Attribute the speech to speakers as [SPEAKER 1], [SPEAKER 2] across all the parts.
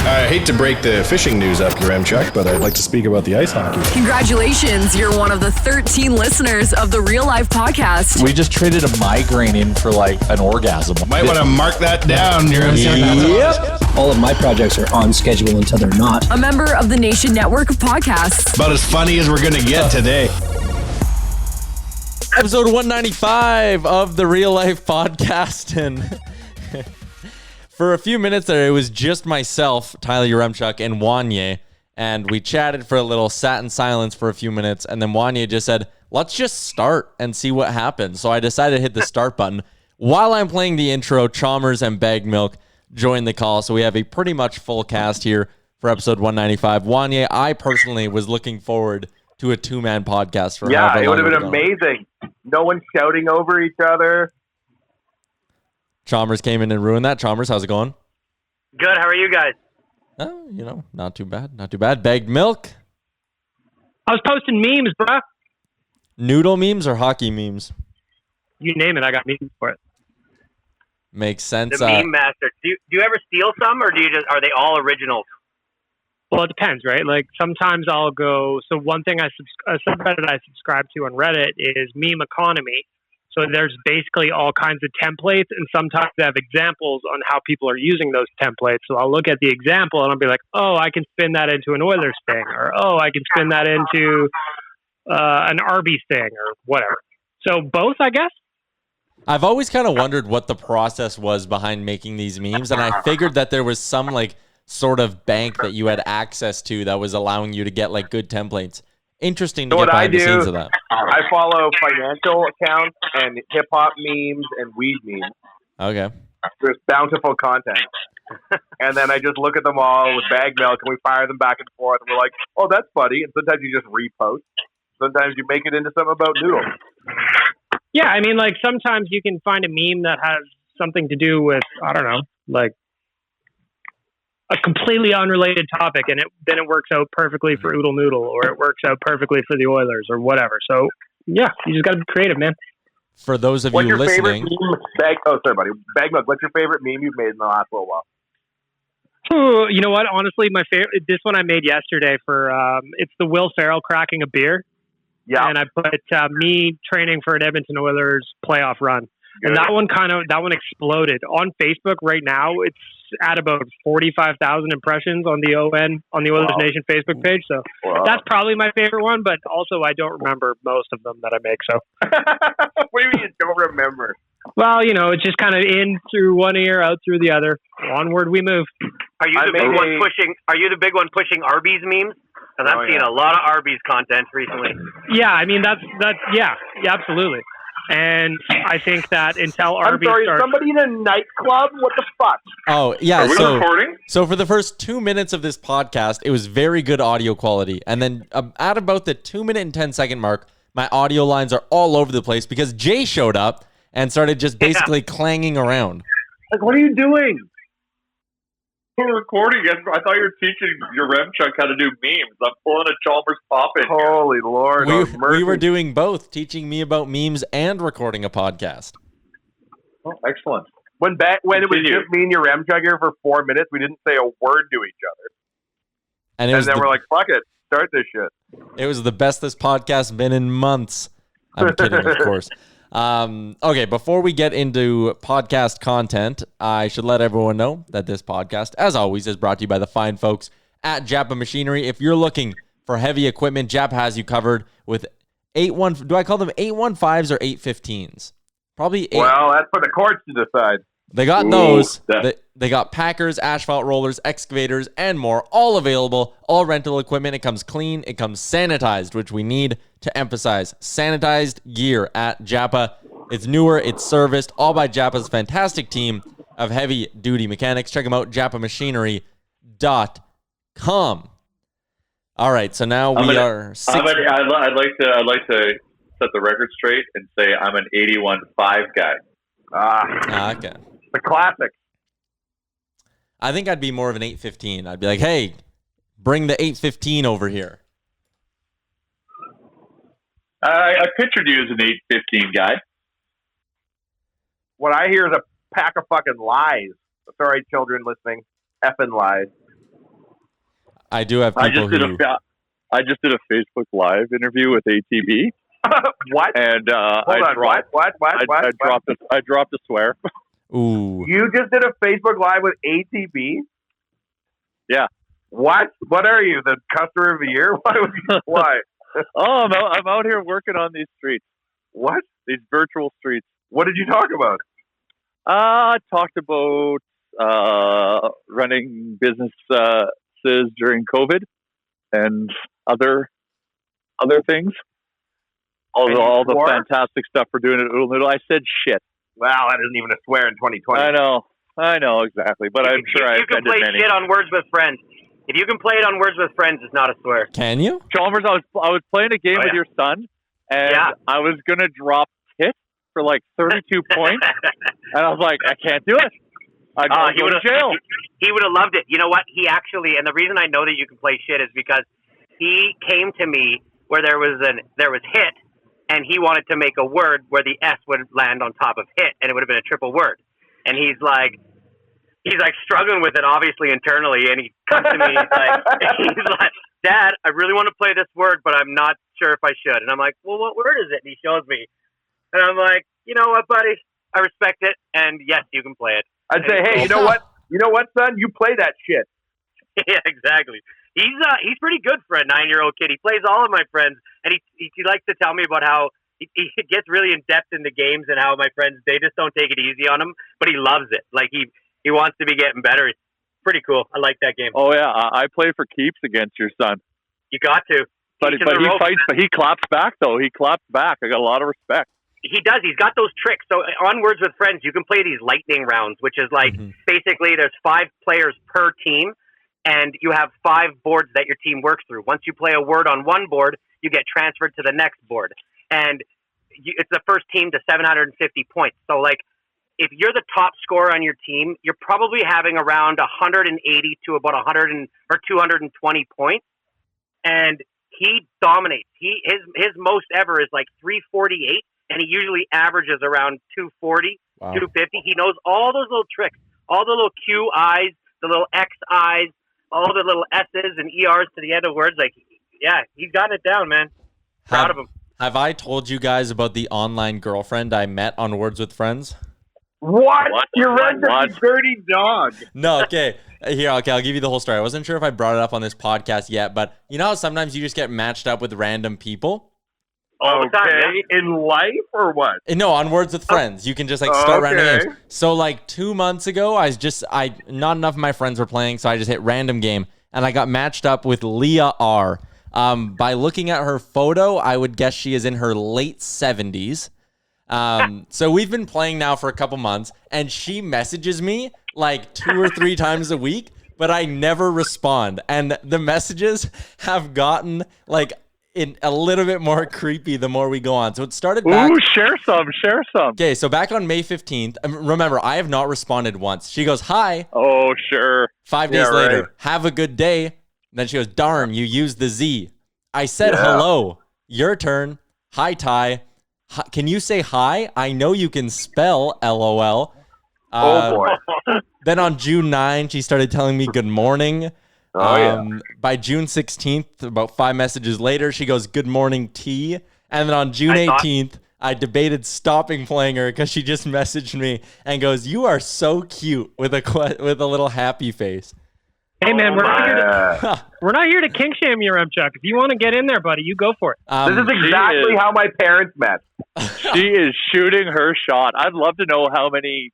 [SPEAKER 1] I hate to break the fishing news up, Chuck, but I'd like to speak about the ice hockey.
[SPEAKER 2] Congratulations, you're one of the 13 listeners of the Real Life Podcast.
[SPEAKER 3] We just traded a migraine in for like an orgasm.
[SPEAKER 1] Might want to mark that down,
[SPEAKER 4] Yep. All of my projects are on schedule until they're not.
[SPEAKER 2] A member of the Nation Network of Podcasts.
[SPEAKER 1] About as funny as we're going to get today.
[SPEAKER 3] Episode 195 of the Real Life Podcast. And for a few minutes there, it was just myself, Tyler Yaremchuk, and Wanye. And we chatted for a little, sat in silence for a few minutes. And then Wanye just said, let's just start and see what happens. So I decided to hit the start button. While I'm playing the intro, Chalmers and Bag Milk joined the call. So we have a pretty much full cast here for episode 195. Wanye, I personally was looking forward to a two-man podcast for
[SPEAKER 5] yeah, it would have been amazing. No one shouting over each other.
[SPEAKER 3] Chalmers came in and ruined that. Chalmers, how's it going?
[SPEAKER 6] Good. How are you guys?
[SPEAKER 3] Not too bad. Not too bad. Bagged milk?
[SPEAKER 6] I was posting memes, bro.
[SPEAKER 3] Noodle memes or hockey memes?
[SPEAKER 6] You name it, I got memes for it.
[SPEAKER 3] Makes sense.
[SPEAKER 6] The meme master. Do you ever steal some, or are they all originals?
[SPEAKER 7] Well, it depends, right? Like sometimes I'll go. So one thing a subreddit I subscribe to on Reddit is meme economy. So there's basically all kinds of templates, and sometimes they have examples on how people are using those templates. So I'll look at the example and I'll be like, oh, I can spin that into an Oilers thing, or oh, I can spin that into an Arby's thing, or whatever. So both, I guess.
[SPEAKER 3] I've always kind of wondered what the process was behind making these memes, and I figured that there was some like sort of bank that you had access to that was allowing you to get like good templates. Interesting to get behind the scenes of that.
[SPEAKER 5] I follow financial accounts and hip-hop memes and weed memes.
[SPEAKER 3] Okay.
[SPEAKER 5] There's bountiful content. And then I just look at them all with Bag Milk, and we fire them back and forth, and we're like, oh, that's funny. And sometimes you just repost. Sometimes you make it into something about noodles.
[SPEAKER 7] Yeah, I mean, like sometimes you can find a meme that has something to do with, I don't know, like a completely unrelated topic, and then it works out perfectly for Doodle Noodle, or it works out perfectly for the Oilers, or whatever. So, yeah, you just got to be creative, man.
[SPEAKER 3] For those of
[SPEAKER 5] what's
[SPEAKER 3] you
[SPEAKER 5] your
[SPEAKER 3] listening,
[SPEAKER 5] favorite meme? Sorry, buddy. Bag Milk, what's your favorite meme you've made in the last little while?
[SPEAKER 7] You know what? Honestly, my favorite. This one I made yesterday for. It's the Will Ferrell cracking a beer.
[SPEAKER 5] Yeah.
[SPEAKER 7] And I put me training for an Edmonton Oilers playoff run. Good. And that one exploded on Facebook right now. It's at about 45,000 impressions on the Oilersnation Facebook page. So that's probably my favorite one, but also I don't remember most of them that I make. So
[SPEAKER 5] what do you mean you don't remember?
[SPEAKER 7] Well, it's just kind of in through one ear, out through the other. Onward we move.
[SPEAKER 6] Are you the big one pushing Arby's memes? Because I've seen a lot of Arby's content recently.
[SPEAKER 7] Yeah, I mean that's yeah, absolutely. And I think that until Arby's starts...
[SPEAKER 5] somebody in a nightclub? What the fuck?
[SPEAKER 3] Oh, yeah.
[SPEAKER 5] Are we recording?
[SPEAKER 3] So for the first 2 minutes of this podcast, it was very good audio quality. And then at about the 2 minute and 10 second mark, my audio lines are all over the place because Jay showed up and started just basically clanging around.
[SPEAKER 5] Like, what are you doing?
[SPEAKER 8] We're recording. I thought you were teaching your Remchuk how to do memes. I'm pulling a Chalmers pop in.
[SPEAKER 5] Holy Lord.
[SPEAKER 3] We were doing both, teaching me about memes and recording a podcast.
[SPEAKER 8] Oh, excellent.
[SPEAKER 5] When it was just me and your Remchuk here for 4 minutes, we didn't say a word to each other. And then we're like, fuck it. Start this shit.
[SPEAKER 3] It was the best this podcast's been in months. I'm kidding, of course. Okay, before we get into podcast content, I should let everyone know that this podcast, as always, is brought to you by the fine folks at Japa Machinery. If you're looking for heavy equipment, Japa has you covered with do I call them 815s or 815s? Probably 8.
[SPEAKER 5] Well, that's for the courts to decide.
[SPEAKER 3] They got those. They got packers, asphalt rollers, excavators, and more, all available, all rental equipment. It comes clean. It comes sanitized, which we need to emphasize. Sanitized gear at Japa. It's newer. It's serviced, all by Japa's fantastic team of heavy-duty mechanics. Check them out, japamachinery.com. All right, so now
[SPEAKER 8] I'd like to set the record straight and say I'm an 81.5 guy.
[SPEAKER 3] Okay.
[SPEAKER 5] The classic.
[SPEAKER 3] I think I'd be more of an 815. I'd be like, hey, bring the 815 over here.
[SPEAKER 8] I pictured you as an 815 guy.
[SPEAKER 5] What I hear is a pack of fucking lies. Sorry, children listening. Effing lies.
[SPEAKER 3] I do have people who...
[SPEAKER 8] I just did a Facebook Live interview with ATB.
[SPEAKER 5] What?
[SPEAKER 8] And
[SPEAKER 5] Hold on. What?
[SPEAKER 8] I dropped a swear.
[SPEAKER 3] Ooh.
[SPEAKER 5] You just did a Facebook Live with ATB?
[SPEAKER 8] Yeah.
[SPEAKER 5] What? What are you, the customer of the year? Why?
[SPEAKER 8] Oh, I'm out here working on these streets.
[SPEAKER 5] What?
[SPEAKER 8] These virtual streets.
[SPEAKER 5] What did you talk about?
[SPEAKER 8] I talked about running businesses during COVID and other things. All the fantastic stuff we're doing at Doodle Noodle. I said shit.
[SPEAKER 5] Wow, that isn't even a swear in 2020.
[SPEAKER 8] I know exactly, but I'm sure I offended many.
[SPEAKER 6] You can play shit on Words with Friends. If you can play it on Words with Friends, it's not a swear.
[SPEAKER 3] Can you?
[SPEAKER 8] Chalmers, I was playing a game with your son, and I was gonna drop tit for like 32 points, and I was like, I can't do it. I'd go to jail.
[SPEAKER 6] He would have loved it. You know what? He actually, and the reason I know that you can play shit is because he came to me where there was hit, and he wanted to make a word where the S would land on top of hit, and it would have been a triple word. And he's like struggling with it, obviously internally. And he comes to me, he's like, Dad, I really want to play this word, but I'm not sure if I should. And I'm like, well, what word is it? And he shows me, and I'm like, you know what, buddy? I respect it, and yes, you can play it.
[SPEAKER 5] I'd say, hey, you know what, son? You play that shit.
[SPEAKER 6] Yeah, exactly. He's pretty good for a 9-year-old kid. He plays all of my friends, and he likes to tell me about how he gets really in depth in the games and how my friends, they just don't take it easy on him, but he loves it. Like he wants to be getting better. It's pretty cool. I like that game.
[SPEAKER 8] Oh yeah, I play for keeps against your son.
[SPEAKER 6] You got to.
[SPEAKER 8] But he fights. But he claps back though. He claps back. I got a lot of respect.
[SPEAKER 6] He does. He's got those tricks. So on Words with Friends, you can play these lightning rounds, which is like basically there's 5 players per team, and you have 5 boards that your team works through. Once you play a word on one board, you get transferred to the next board. And it's the first team to 750 points. So, like, if you're the top scorer on your team, you're probably having around 180 to about 220 points. And he dominates. His most ever is like 348, and he usually averages around 240, 250. He knows all those little tricks, all the little Q eyes, the little X eyes, all the little S's and ERs to the end of words. Like, yeah, he's gotten it down, man. Proud of him.
[SPEAKER 3] Have I told you guys about the online girlfriend I met on Words with Friends?
[SPEAKER 5] What? You read the dirty dog.
[SPEAKER 3] No, okay. I'll give you the whole story. I wasn't sure if I brought it up on this podcast yet, but you know how sometimes you just get matched up with random people?
[SPEAKER 6] All the time, yeah.
[SPEAKER 5] In life or what?
[SPEAKER 3] No, on Words with Friends. You can just start random games. So like 2 months ago, not enough of my friends were playing, so I just hit random game, and I got matched up with Leah R. By looking at her photo, I would guess she is in her late 70s. So we've been playing now for a couple months, and she messages me like 2 or 3 times a week, but I never respond. And the messages have gotten like a little bit more creepy the more we go on. So it started back.
[SPEAKER 8] Ooh, share some.
[SPEAKER 3] Okay, so back on May 15th, remember, I have not responded once. She goes, hi.
[SPEAKER 8] Oh, sure.
[SPEAKER 3] 5 days later, have a good day. Then she goes, darn, you used the Z. I said, hello. Your turn. Hi, Ty. Can you say hi? I know you can spell LOL.
[SPEAKER 5] Oh, boy.
[SPEAKER 3] Then on June 9, she started telling me good morning. By June 16th, about 5 messages later, she goes, good morning, T. And then on June 18th, I debated stopping playing her because she just messaged me and goes, you are so cute with a little happy face.
[SPEAKER 7] Hey, man, we're not here to kink shame you, Remchuk. If you want to get in there, buddy, you go for it.
[SPEAKER 5] This is exactly how my parents met.
[SPEAKER 8] She is shooting her shot. I'd love to know how many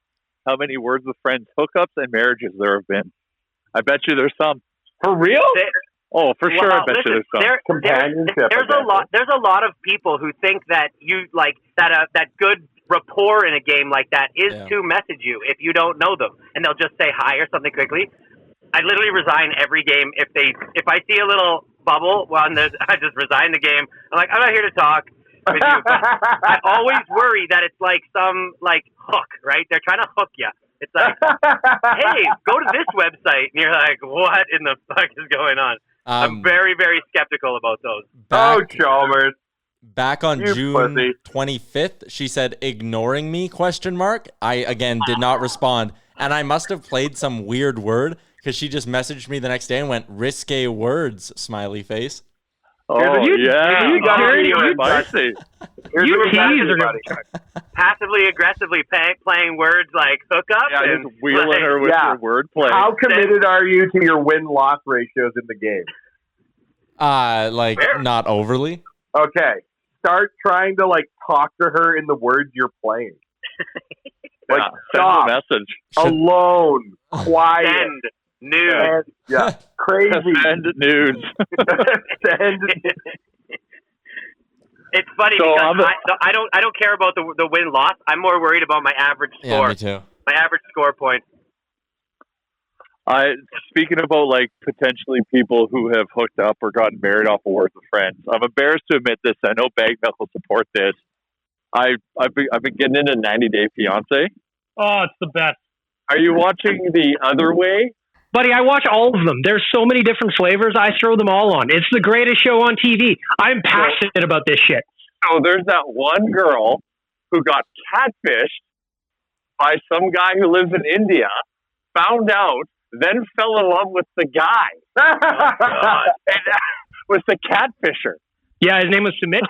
[SPEAKER 8] Words with Friends hookups and marriages there have been. I bet you there's some.
[SPEAKER 5] For real?
[SPEAKER 8] Oh, for sure. I bet you there's some.
[SPEAKER 5] Companionship.
[SPEAKER 6] There's a lot of people who think that you like that good rapport in a game like that is to message you if you don't know them, and they'll just say hi or something quickly. I literally resign every game if I see a little bubble. Well, I just resign the game. I'm like, I'm not here to talk with you. But I always worry that it's like some hook, right? They're trying to hook you. It's like, hey, go to this website, and you're like, what in the fuck is going on? I'm very, very skeptical about those.
[SPEAKER 5] Chalmers.
[SPEAKER 3] Back on June 25th, she said, ignoring me, ? I, again, did not respond. And I must have played some weird word because she just messaged me the next day and went, risque words, smiley face.
[SPEAKER 8] Oh,
[SPEAKER 6] You
[SPEAKER 8] yeah.
[SPEAKER 6] tease her. Passively aggressively playing words like hook up.
[SPEAKER 8] Yeah,
[SPEAKER 6] and
[SPEAKER 8] just wheeling her with your wordplay.
[SPEAKER 5] How committed are you to your win-loss ratios in the game?
[SPEAKER 3] Not overly.
[SPEAKER 5] Okay. Start trying to talk to her in the words you're playing.
[SPEAKER 8] Send
[SPEAKER 5] stop,
[SPEAKER 8] a message.
[SPEAKER 5] alone, quiet,
[SPEAKER 6] Send nudes.
[SPEAKER 5] crazy.
[SPEAKER 8] Send nudes.
[SPEAKER 5] Send.
[SPEAKER 6] It's funny
[SPEAKER 8] So
[SPEAKER 6] because I don't care about the win loss. I'm more worried about my average score.
[SPEAKER 3] Yeah, me too.
[SPEAKER 6] My average score point.
[SPEAKER 8] Speaking about potentially people who have hooked up or gotten married off of words with friends, I'm embarrassed to admit this. I know Bagmel will support this. I've been getting into 90 Day Fiance.
[SPEAKER 7] Oh, it's the best.
[SPEAKER 8] Are you watching The Other Way?
[SPEAKER 7] Buddy, I watch all of them. There's so many different flavors. I throw them all on. It's the greatest show on TV. I'm passionate about this shit.
[SPEAKER 8] So there's that one girl who got catfished by some guy who lives in India, found out, then fell in love with the guy. And was the catfisher.
[SPEAKER 7] Yeah, his name was Sumit.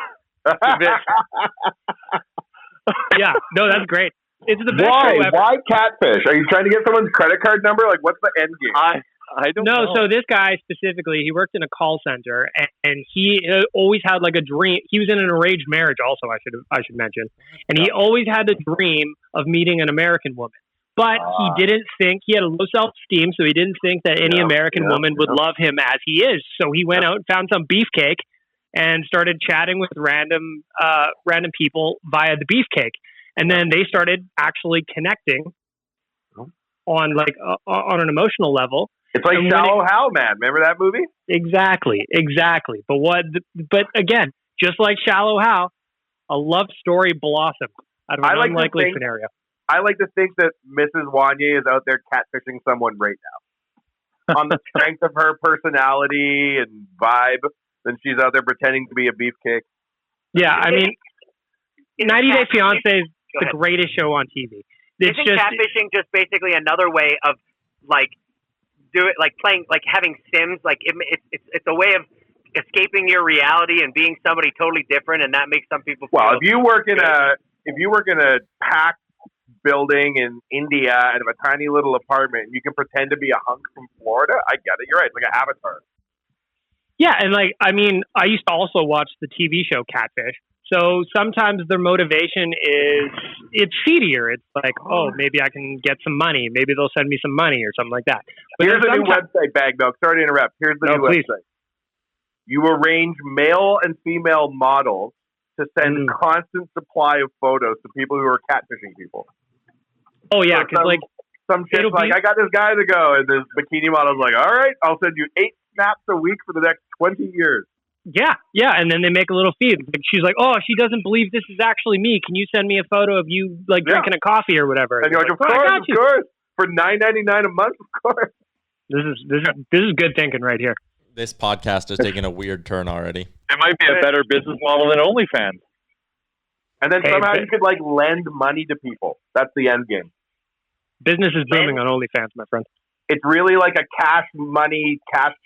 [SPEAKER 7] Yeah, no, that's great. It's the best show ever.
[SPEAKER 5] Why catfish? Are you trying to get someone's credit card number? What's the end game?
[SPEAKER 8] I don't know.
[SPEAKER 7] No, so this guy specifically, he worked in a call center, and he always had a dream. He was in an arranged marriage also, I should mention. And he always had the dream of meeting an American woman. But he didn't think, he had a low self-esteem, so he didn't think that any American woman would love him as he is. So he went out and found some beefcake and started chatting with random people via the beefcake. And then they started actually connecting on on an emotional level.
[SPEAKER 5] It's like Shallow Hal, man. Remember that movie?
[SPEAKER 7] Exactly. But again, just like Shallow Hal, a love story blossomed out of an unlikely scenario.
[SPEAKER 5] I like to think that Mrs. Wanye is out there catfishing someone right now. On the strength of her personality and vibe, then she's out there pretending to be a beefcake.
[SPEAKER 7] Yeah, I mean, 90 Day Fiance is the greatest show on TV.
[SPEAKER 6] Isn't catfishing just basically another way of playing, having Sims? It's a way of escaping your reality and being somebody totally different, and that makes some people feel.
[SPEAKER 5] Well, if you work in a packed building in India out of a tiny little apartment, and you can pretend to be a hunk from Florida, I get it. You're right. It's like an avatar.
[SPEAKER 7] Yeah, and I used to also watch the TV show Catfish. So sometimes their motivation it's seedier. It's maybe I can get some money. Maybe they'll send me some money or something like that. But
[SPEAKER 5] here's a new website, Bag Milk. Sorry to interrupt. Here's the new website. You arrange male and female models to send constant supply of photos to people who are catfishing people.
[SPEAKER 7] Oh, yeah, because
[SPEAKER 5] some shit's I got this guy to go, and this bikini model's like, all right, I'll send you 8 snaps a week for the next 20 years.
[SPEAKER 7] Yeah, and then they make a little feed. She's like, oh, she doesn't believe this is actually me. Can you send me a photo of you drinking a coffee or whatever?
[SPEAKER 5] And you're like, of course, for $9.99 a month, of course.
[SPEAKER 7] This is good thinking right here.
[SPEAKER 3] This podcast is taking a weird turn already.
[SPEAKER 8] It might be a better business model than OnlyFans.
[SPEAKER 5] And then somehow you could lend money to people. That's the end game.
[SPEAKER 7] Business is booming on OnlyFans, my friend.
[SPEAKER 5] It's really like a cash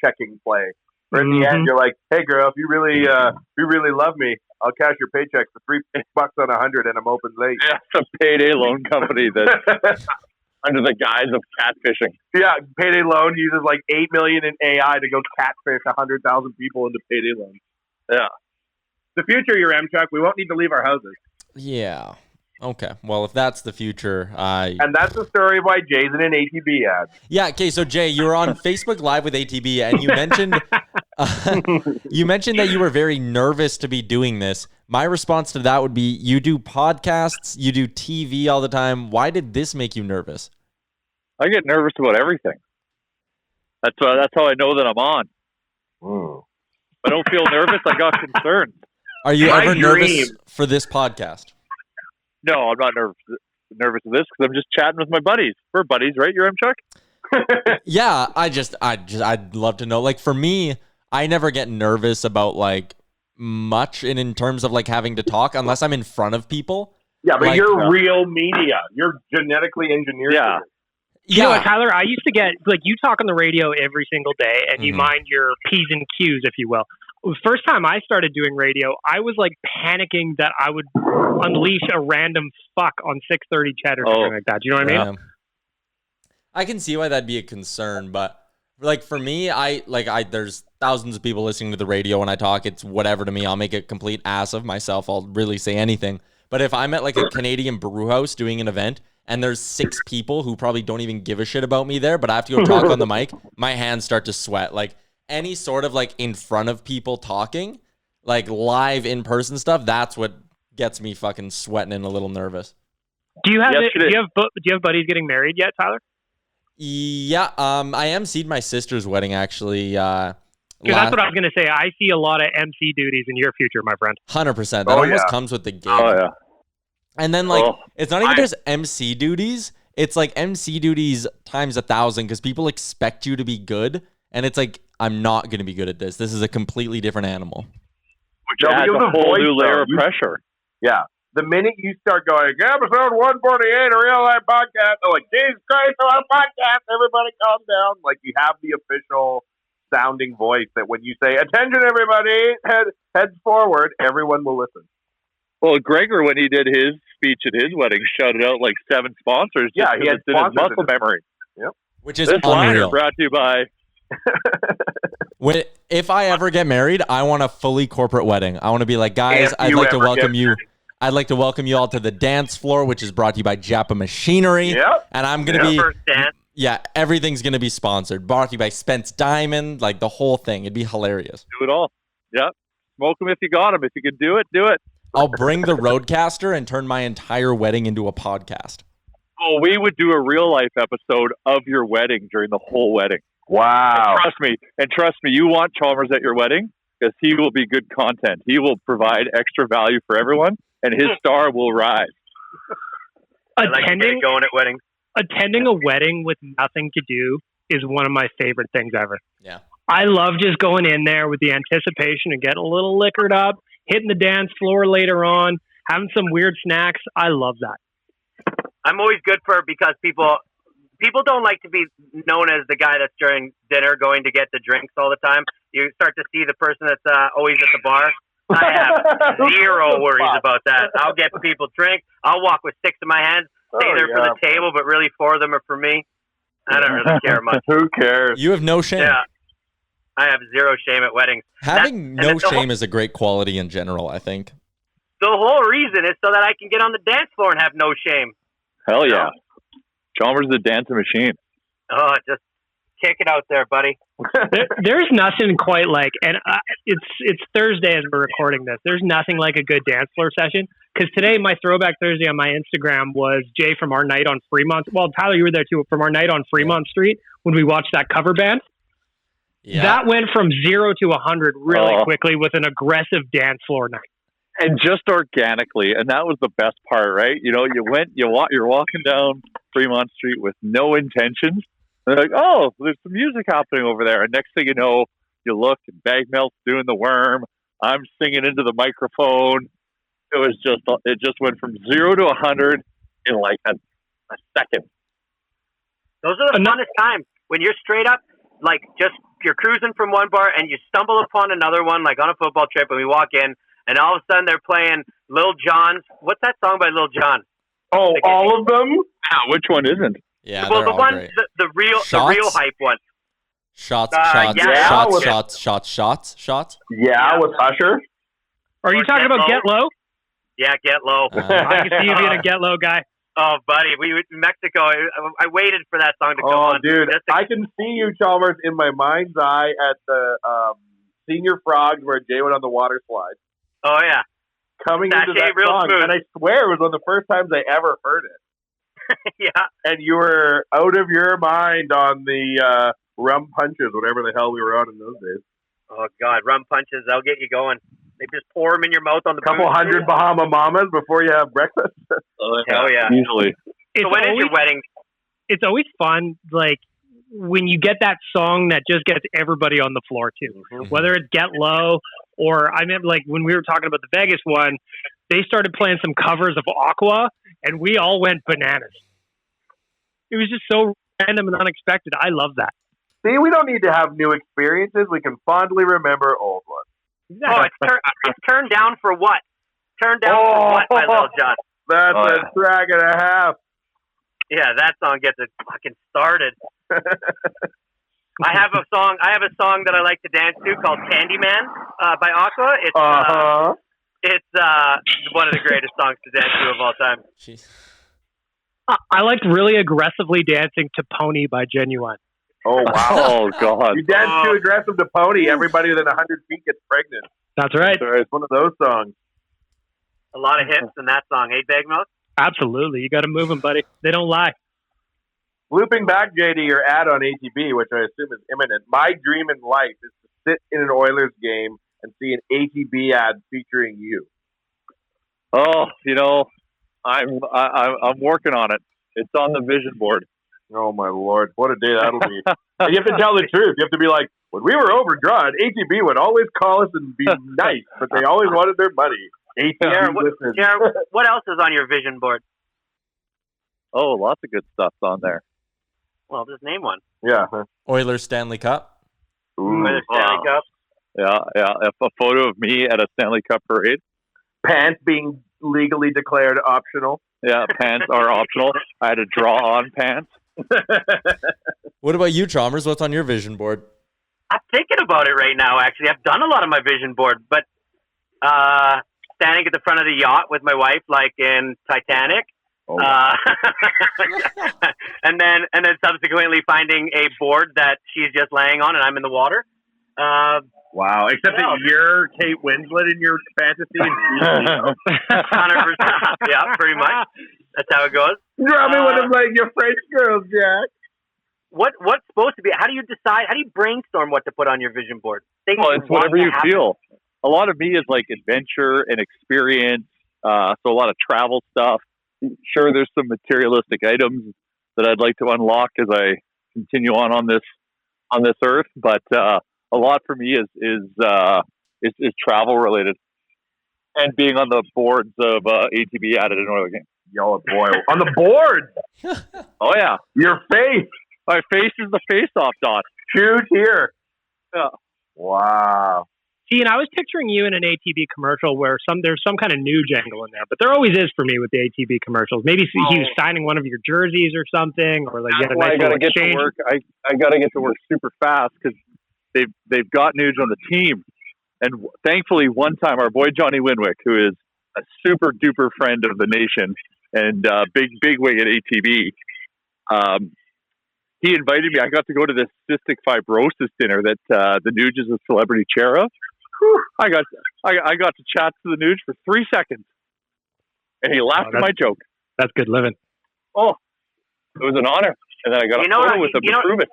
[SPEAKER 5] checking play. Where in the end, you're like, "Hey, girl, if you really love me, I'll cash your paycheck for $3 on 100, and I'm open late."
[SPEAKER 8] Yeah, it's a payday loan company that under the guise of catfishing.
[SPEAKER 5] Yeah, payday loan uses $8 million in AI to go catfish 100,000 people into payday loans.
[SPEAKER 8] Yeah,
[SPEAKER 5] the future, your Chuck. We won't need to leave our houses.
[SPEAKER 3] Yeah. Okay. Well, if that's the future,
[SPEAKER 5] and that's the story of why Jay's in an ATB ad.
[SPEAKER 3] Yeah. Okay. So Jay, you were on Facebook Live with ATB, and you mentioned that you were very nervous to be doing this. My response to that would be: you do podcasts, you do TV all the time. Why did this make you nervous?
[SPEAKER 8] I get nervous about everything. That's how I know that I'm on. If I don't feel nervous, I got concerned.
[SPEAKER 3] Are you ever nervous for this podcast?
[SPEAKER 8] No, I'm not nervous of this because I'm just chatting with my buddies. We're buddies, right? You're Chuck?
[SPEAKER 3] Yeah, I'd love to know. For me, I never get nervous about much in terms of having to talk unless I'm in front of people.
[SPEAKER 5] Yeah, but you're real media. You're genetically engineered.
[SPEAKER 8] Yeah.
[SPEAKER 7] You know what, Tyler? I used to get, like, you talk on the radio every single day, and you
[SPEAKER 3] Mhm.
[SPEAKER 7] mind your P's and Q's, if you will. The first time I started doing radio, I was, like, panicking that I would unleash a random fuck on 6:30 Chet or something like that. Do you know what I mean?
[SPEAKER 3] I can see why that'd be a concern, but like for me, there's thousands of people listening to the radio when I talk. It's whatever to me. I'll make a complete ass of myself. I'll really say anything. But if I'm at like a Canadian brew house doing an event and there's 6 people who probably don't even give a shit about me there, but I have to go talk on the mic, my hands start to sweat. Like any sort of like in front of people talking, like live in person stuff, that's what gets me fucking sweating and a little nervous.
[SPEAKER 7] Do you have buddies getting married yet, Tyler?
[SPEAKER 3] Yeah, I emceed my sister's wedding actually.
[SPEAKER 7] Because that's what I was going to say. I see a lot of MC duties in your future, my friend.
[SPEAKER 3] 100%. That almost comes with the gig.
[SPEAKER 8] Oh, yeah.
[SPEAKER 3] And then, like, it's not even just MC duties. It's like MC duties times 1,000 because people expect you to be good. And it's like, I'm not going to be good at this. This is a completely different animal.
[SPEAKER 8] Which adds a whole new layer of pressure.
[SPEAKER 5] Yeah. The minute you start going, episode 148 of Real Life Podcast, they're like, Jesus Christ, our podcast, everybody calm down. Like, you have the official sounding voice that when you say, attention, everybody, heads forward, everyone will listen.
[SPEAKER 8] Well, Gregor, when he did his speech at his wedding, shouted out like 7 sponsors.
[SPEAKER 5] Yeah, he had
[SPEAKER 8] in his muscle memory.
[SPEAKER 5] Yep.
[SPEAKER 3] Which is
[SPEAKER 8] this
[SPEAKER 3] unreal.
[SPEAKER 8] Brought to you by...
[SPEAKER 3] If I ever get married, I want a fully corporate wedding. I want to be like, guys, I'd like to welcome you. I'd like to welcome you all to the dance floor, which is brought to you by Japa Machinery.
[SPEAKER 5] Yep.
[SPEAKER 3] And I'm going to be, everything's going to be sponsored. Brought to you by Spence Diamond, like the whole thing. It'd be hilarious.
[SPEAKER 8] Do it all. Yep. Smoke them if you got them. If you can do it, do it.
[SPEAKER 3] I'll bring the Roadcaster and turn my entire wedding into a podcast.
[SPEAKER 8] Oh, we would do a real life episode of your wedding during the whole wedding.
[SPEAKER 5] Wow.
[SPEAKER 8] And trust me, you want Chalmers at your wedding because he will be good content. He will provide extra value for everyone. And his star will rise.
[SPEAKER 6] Attending going at weddings.
[SPEAKER 7] Attending a wedding with nothing to do is one of my favorite things ever.
[SPEAKER 3] Yeah.
[SPEAKER 7] I love just going in there with the anticipation and getting a little liquored up, hitting the dance floor later on, having some weird snacks. I love that.
[SPEAKER 6] I'm always good for it because people don't like to be known as the guy that's during dinner going to get the drinks all the time. You start to see the person that's always at the bar. I have zero worries about that. I'll get people drinks. I'll walk with 6 in my hands, stay there for the table, but really 4 of them are for me. I don't really care much.
[SPEAKER 5] Who cares?
[SPEAKER 3] You have no shame.
[SPEAKER 6] Yeah. I have zero shame at weddings.
[SPEAKER 3] Having no shame is a great quality in general, I think.
[SPEAKER 6] The whole reason is so that I can get on the dance floor and have no shame.
[SPEAKER 8] Hell yeah. Chalmers is a dancing machine.
[SPEAKER 6] Oh, just kick it out there, buddy.
[SPEAKER 7] There's nothing quite like, and it's Thursday as we're recording this. There's nothing like a good dance floor session. Because today, my Throwback Thursday on my Instagram was Jay from our night on Fremont. Well, Tyler, you were there too, from our night on Fremont Street when we watched that cover band. Yeah. That went from 0 to 100 really quickly with an aggressive dance floor night.
[SPEAKER 8] And just organically, and that was the best part, right? You know, you're walking down Fremont Street with no intentions. And they're like, oh, there's some music happening over there. And next thing you know, you look and Bagmelt's doing the worm. I'm singing into the microphone. It just went from 0 to 100 in like a second.
[SPEAKER 6] Those are the funnest times when you're straight up, like you're cruising from one bar and you stumble upon another one, like on a football trip, and we walk in and all of a sudden they're playing Lil Jon's. What's that song by Lil Jon?
[SPEAKER 5] Oh, all of them?
[SPEAKER 8] Yeah, which one isn't?
[SPEAKER 3] Yeah,
[SPEAKER 6] well, the one, the real hype one.
[SPEAKER 3] Shots.
[SPEAKER 5] Yeah, with Usher.
[SPEAKER 7] Are you talking about Get Low?
[SPEAKER 6] Yeah, Get Low.
[SPEAKER 7] I can see you being a Get Low guy.
[SPEAKER 6] Oh, buddy, we were in Mexico. I waited for that song to go on.
[SPEAKER 5] Oh, dude, I can see you, Chalmers, in my mind's eye at the Senior Frogs where Jay went on the water slide.
[SPEAKER 6] Oh, yeah.
[SPEAKER 5] Coming into that song, smooth. And I swear it was one of the first times I ever heard it.
[SPEAKER 6] Yeah. And
[SPEAKER 5] you were out of your mind on the rum punches, whatever the hell we were on in those days.
[SPEAKER 6] Oh, God, rum punches, they'll get you going. They just pour them in your mouth on the
[SPEAKER 5] couple hundred Bahama Mamas before you have breakfast.
[SPEAKER 6] Hell yeah.
[SPEAKER 8] Easily.
[SPEAKER 6] So when is your wedding?
[SPEAKER 7] It's always fun, like, when you get that song that just gets everybody on the floor, too. Mm-hmm. Whether it's Get Low or, I mean, like, when we were talking about the Vegas one, they started playing some covers of Aqua, and we all went bananas. It was just so random and unexpected. I love that.
[SPEAKER 5] See, we don't need to have new experiences. We can fondly remember old ones.
[SPEAKER 6] Oh, it's turned down for what? Turned down for what, my little John?
[SPEAKER 5] That's a track and a half.
[SPEAKER 6] Yeah, that song gets it fucking started. I have a song that I like to dance to called Candyman by Aqua. It's one of the greatest songs to dance to of all time.
[SPEAKER 3] Jeez.
[SPEAKER 7] I liked really aggressively dancing to Pony by Genuine.
[SPEAKER 5] Oh, wow.
[SPEAKER 8] Oh, God.
[SPEAKER 5] You dance too aggressive to Pony, everybody within 100 feet gets pregnant.
[SPEAKER 7] That's right.
[SPEAKER 5] It's one of those songs.
[SPEAKER 6] A lot of hits in that song, eh, Bagmouth?
[SPEAKER 7] Absolutely. You got to move them, buddy. They don't lie.
[SPEAKER 5] Looping back, JD, your ad on ATB, which I assume is imminent. My dream in life is to sit in an Oilers game and see an ATB ad featuring you.
[SPEAKER 8] Oh, I'm working on it. It's on the vision board.
[SPEAKER 5] Oh, my Lord. What a day that'll be. And you have to tell the truth. You have to be like, when we were overdrawn, ATB would always call us and be nice, but they always wanted their money.
[SPEAKER 6] Jared, what else is on your vision board?
[SPEAKER 8] Oh, lots of good stuff's on there.
[SPEAKER 6] Well, just name one.
[SPEAKER 5] Yeah.
[SPEAKER 3] Oilers Stanley Cup.
[SPEAKER 6] Oilers Stanley Cup.
[SPEAKER 8] Yeah. A photo of me at a Stanley Cup parade.
[SPEAKER 5] Pants being legally declared optional.
[SPEAKER 8] Yeah, pants are optional. I had to draw on pants.
[SPEAKER 3] What about you, Chalmers? What's on your vision board?
[SPEAKER 6] I'm thinking about it right now, actually. I've done a lot of my vision board, but standing at the front of the yacht with my wife, like in Titanic.
[SPEAKER 5] Oh.
[SPEAKER 6] And then subsequently finding a board that she's just laying on and I'm in the water.
[SPEAKER 5] Wow, except that you're Kate Winslet in your fantasy.
[SPEAKER 6] 100%. Yeah, pretty much. That's how it goes.
[SPEAKER 5] Draw me one of like your French girls, Jack.
[SPEAKER 6] What's supposed to be? How do you decide? How do you brainstorm what to put on your vision board?
[SPEAKER 8] Well, it's whatever you feel. A lot of me is like adventure and experience. So a lot of travel stuff. Sure, there's some materialistic items that I'd like to unlock as I continue on this earth, but a lot for me is travel related and being on the boards of ATB added an Oilers game.
[SPEAKER 5] Yo, boy, on the board.
[SPEAKER 8] Oh yeah,
[SPEAKER 5] your face.
[SPEAKER 8] My face is the face-off dot.
[SPEAKER 5] Shoot here.
[SPEAKER 8] Yeah.
[SPEAKER 5] Wow.
[SPEAKER 7] See, and I was picturing you in an ATB commercial where there's some kind of nude angle in there, but there always is for me with the ATB commercials. Maybe he was signing one of your jerseys or something, or like you had a nice
[SPEAKER 8] I gotta
[SPEAKER 7] little
[SPEAKER 8] get to work. I gotta get to work super fast because they've got nudes on the team, and thankfully one time our boy Johnny Winwick, who is a super duper friend of the nation and big wig at ATB, he invited me. I got to go to this cystic fibrosis dinner that the Nuge is a celebrity chair of. I got to chat to the Nuge for 3 seconds, and he laughed at my joke.
[SPEAKER 7] That's good living.
[SPEAKER 8] Oh, it was an honor, and then I got a photo with him to prove it.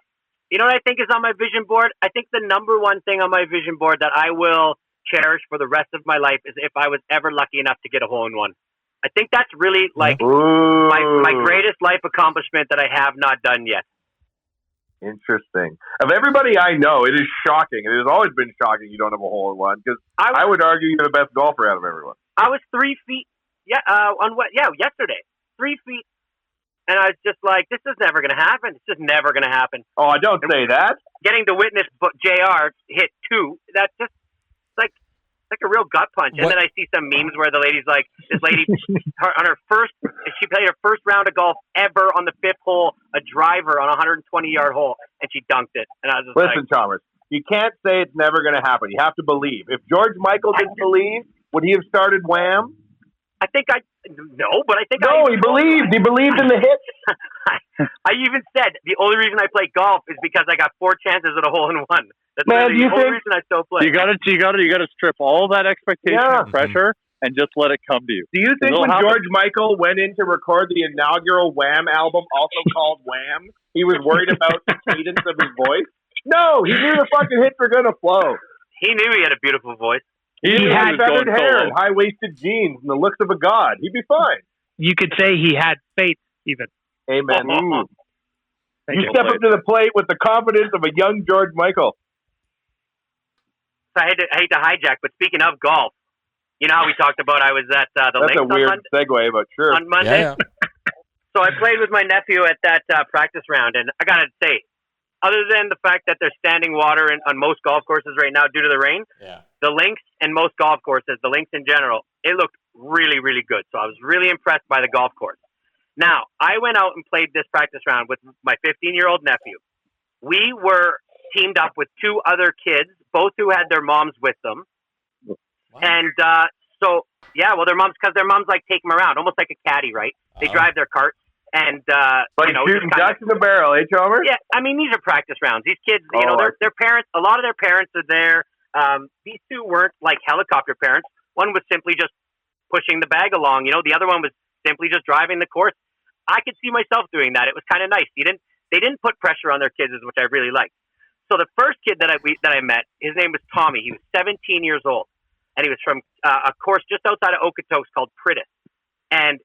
[SPEAKER 6] You know what I think is on my vision board? I think the number one thing on my vision board that I will cherish for the rest of my life is if I was ever lucky enough to get a hole-in-one. I think that's really like my greatest life accomplishment that I have not done yet.
[SPEAKER 5] Interesting. Of everybody I know, it is shocking. It has always been shocking you don't have a hole-in-one because I would argue you're the best golfer out of everyone.
[SPEAKER 6] I was 3 feet. Yesterday, 3 feet, and I was just like, "This is never going to happen. It's just never going to happen."
[SPEAKER 5] Oh, I don't say that.
[SPEAKER 6] Getting to witness JR hit 2, that's just like a real gut punch. And then I see some memes where the lady's like, this lady she played her first round of golf ever on the 5th hole, a driver on a 120-yard hole, and she dunked it. And I was just
[SPEAKER 5] listen, Chalmers, you can't say it's never going to happen. You have to believe. If George Michael didn't believe, would he have started Wham?
[SPEAKER 6] I think
[SPEAKER 5] he believed. He believed in the hit.
[SPEAKER 6] I even said the only reason I play golf is because I got 4 chances at a hole-in-one. That's the only reason I still play.
[SPEAKER 8] You got to strip all that expectation and pressure and just let it come to you.
[SPEAKER 5] Do you think when George Michael went in to record the inaugural Wham album, also called Wham, he was worried about the cadence of his voice? No, he knew the fucking hits were gonna flow.
[SPEAKER 6] He knew he had a beautiful voice.
[SPEAKER 5] He had feathered hair and high-waisted jeans and the looks of a god. He'd be fine.
[SPEAKER 7] You could say he had faith, even.
[SPEAKER 5] Amen. You step up to the plate with the confidence of a young George Michael.
[SPEAKER 6] So I hate to hijack, but speaking of golf, you know how we talked about I was at the
[SPEAKER 5] That's
[SPEAKER 6] links
[SPEAKER 5] a weird segue, but sure.
[SPEAKER 6] On Monday.
[SPEAKER 3] Yeah.
[SPEAKER 6] So I played with my nephew at that practice round, and I gotta say, other than the fact that there's standing water on most golf courses right now due to the rain, the links and most golf courses, the links in general, it looked really, really good. So I was really impressed by the golf course. Now, I went out and played this practice round with my 15-year-old nephew. We were teamed up with two other kids, both who had their moms with them. Wow. And their moms, because their moms like take them around, almost like a caddy, right? They drive their carts. And
[SPEAKER 5] shooting ducks in the barrel, Chalmers?
[SPEAKER 6] Yeah, I mean, these are practice rounds. These kids, their parents. A lot of their parents are there. These two weren't like helicopter parents. One was simply just pushing the bag along. The other one was simply just driving the course. I could see myself doing that. It was kind of nice. They didn't put pressure on their kids, which I really liked. So the first kid that I met, his name was Tommy. He was 17 years old, and he was from a course just outside of Okotoks called Pritis. And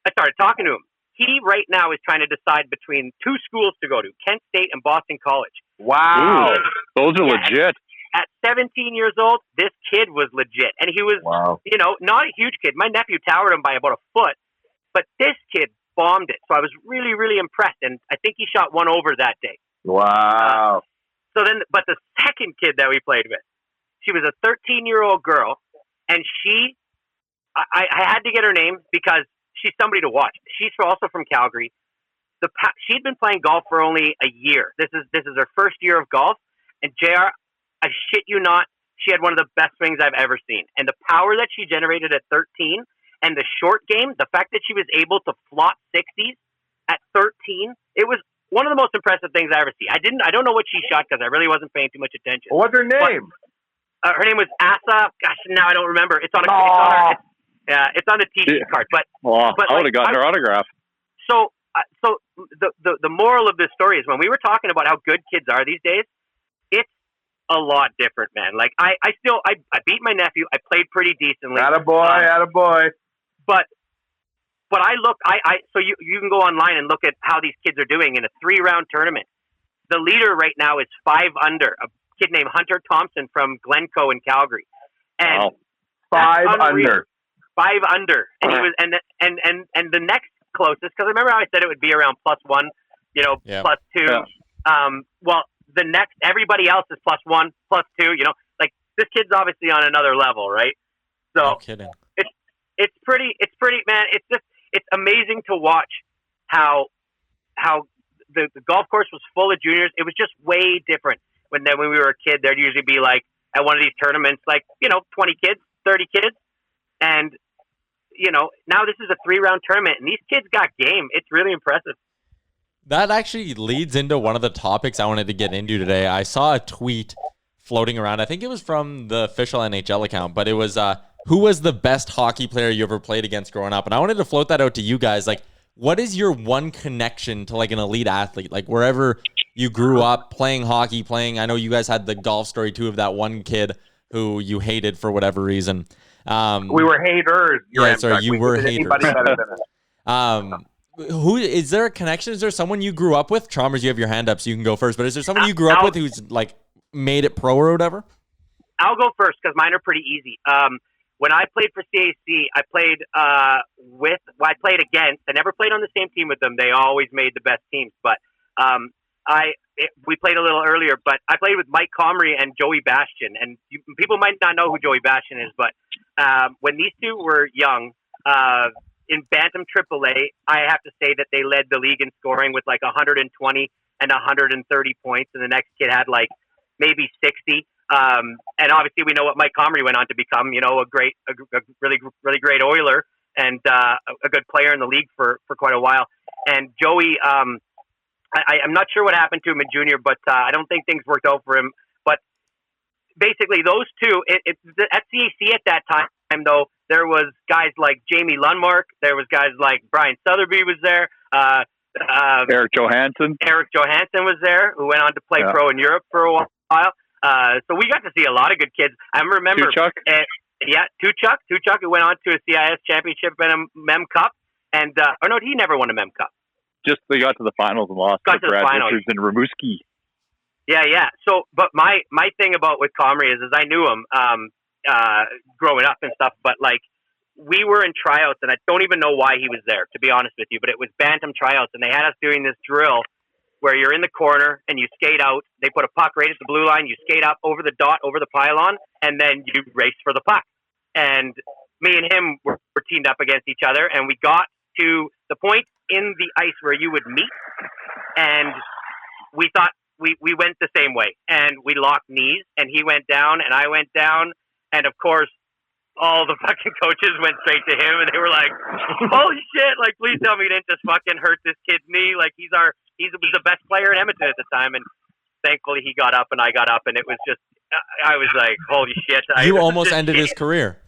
[SPEAKER 6] I started talking to him. He right now is trying to decide between two schools to go to, Kent State and Boston College.
[SPEAKER 5] Wow.
[SPEAKER 8] Ooh, those are legit.
[SPEAKER 6] At 17 years old, this kid was legit. And he was, not a huge kid. My nephew towered him by about a foot, but this kid bombed it. So I was really, really impressed. And I think he shot one over that day.
[SPEAKER 5] Wow.
[SPEAKER 6] But the second kid that we played with, she was a 13-year-old girl. And I had to get her name because she's somebody to watch. She's also from Calgary. She'd been playing golf for only a year. This is her first year of golf. And JR, I shit you not, she had one of the best swings I've ever seen. And the power that she generated at 13 and the short game, the fact that she was able to flop 60s at 13, it was one of the most impressive things I ever see. I don't know what she shot because I really wasn't paying too much attention.
[SPEAKER 5] What's her name?
[SPEAKER 6] Her name was Asa. Gosh, now I don't remember. It's on the tee card. But
[SPEAKER 8] I would have got her autograph.
[SPEAKER 6] So the moral of this story is when we were talking about how good kids are these days, it's a lot different, man. Like I beat my nephew. I played pretty decently.
[SPEAKER 5] Attaboy.
[SPEAKER 6] But so you can go online and look at how these kids are doing in a 3-round tournament. The leader right now is 5 under, a kid named Hunter Thompson from Glencoe in Calgary. And
[SPEAKER 5] 5 under.
[SPEAKER 6] 5 under. And he was and the next closest, because remember how I said it would be around +1, +2.
[SPEAKER 8] Yeah.
[SPEAKER 6] Well, the next, everybody else is +1, +2, like this kid's obviously on another level, right? So
[SPEAKER 3] no kidding.
[SPEAKER 6] It's pretty, man. It's amazing to watch how the golf course was full of juniors. It was just way different when we were a kid. There'd usually be like at one of these tournaments, like 20 kids, 30 kids, and now this is a 3-round tournament, and these kids got game. It's really impressive.
[SPEAKER 3] That actually leads into one of the topics I wanted to get into today. I saw a tweet floating around. I think it was from the official NHL account, but it was who was the best hockey player you ever played against growing up? And I wanted to float that out to you guys. Like, what is your one connection to like an elite athlete? Like wherever you grew up playing hockey, I know you guys had the golf story too of that one kid who you hated for whatever reason.
[SPEAKER 5] We were haters.
[SPEAKER 3] You were haters.
[SPEAKER 5] Anybody better than us.
[SPEAKER 3] Who is there a connection? Is there someone you grew up with? Chalmers, you have your hand up, so you can go first. But is there someone you grew up with who's like made it pro or whatever?
[SPEAKER 6] I'll go first because mine are pretty easy. When I played for CAC, I played I played against. I never played on the same team with them. They always made the best teams. But we played a little earlier. But I played with Mike Comrie and Joey Bastian. And people might not know who Joey Bastian is, but when these two were young, in Bantam AAA, I have to say that they led the league in scoring with like 120 and 130 points, and the next kid had like maybe 60. And obviously, we know what Mike Comrie went on to become. A really, really great Oiler and a good player in the league for quite a while. And Joey, I'm not sure what happened to him in junior, but I don't think things worked out for him. But basically, those two at CAC at that time, though, there was guys like Jamie Lundmark. There was guys like Brian Sotheby was there.
[SPEAKER 8] Eric Johansson.
[SPEAKER 6] Eric Johansson was there, who went on to play pro in Europe for a while. So we got to see a lot of good kids. I remember,
[SPEAKER 8] Tuchuk,
[SPEAKER 6] who went on to a CIS championship and a Mem Cup. And he never won a Mem Cup.
[SPEAKER 8] Just they got to the finals and lost to Brad Richards and Ramuski.
[SPEAKER 6] Yeah. So, but my thing with Comrie is I knew him growing up and stuff. But like we were in tryouts, and I don't even know why he was there, to be honest with you, but it was Bantam tryouts, and they had us doing this drill where you're in the corner and you skate out. They put a puck right at the blue line. You skate up over the dot, over the pylon, and then you race for the puck. And me and him were teamed up against each other, and we got to the point in the ice where you would meet, and we thought we went the same way, and we locked knees, and he went down, and I went down, and of course, all the fucking coaches went straight to him, and they were like, "Holy shit! Like, please tell me you didn't just fucking hurt this kid's knee. Like, he was the best player in Edmonton at the time." And thankfully, he got up, and I got up, and it was just, I was like, "Holy shit!"
[SPEAKER 3] You almost ended his career.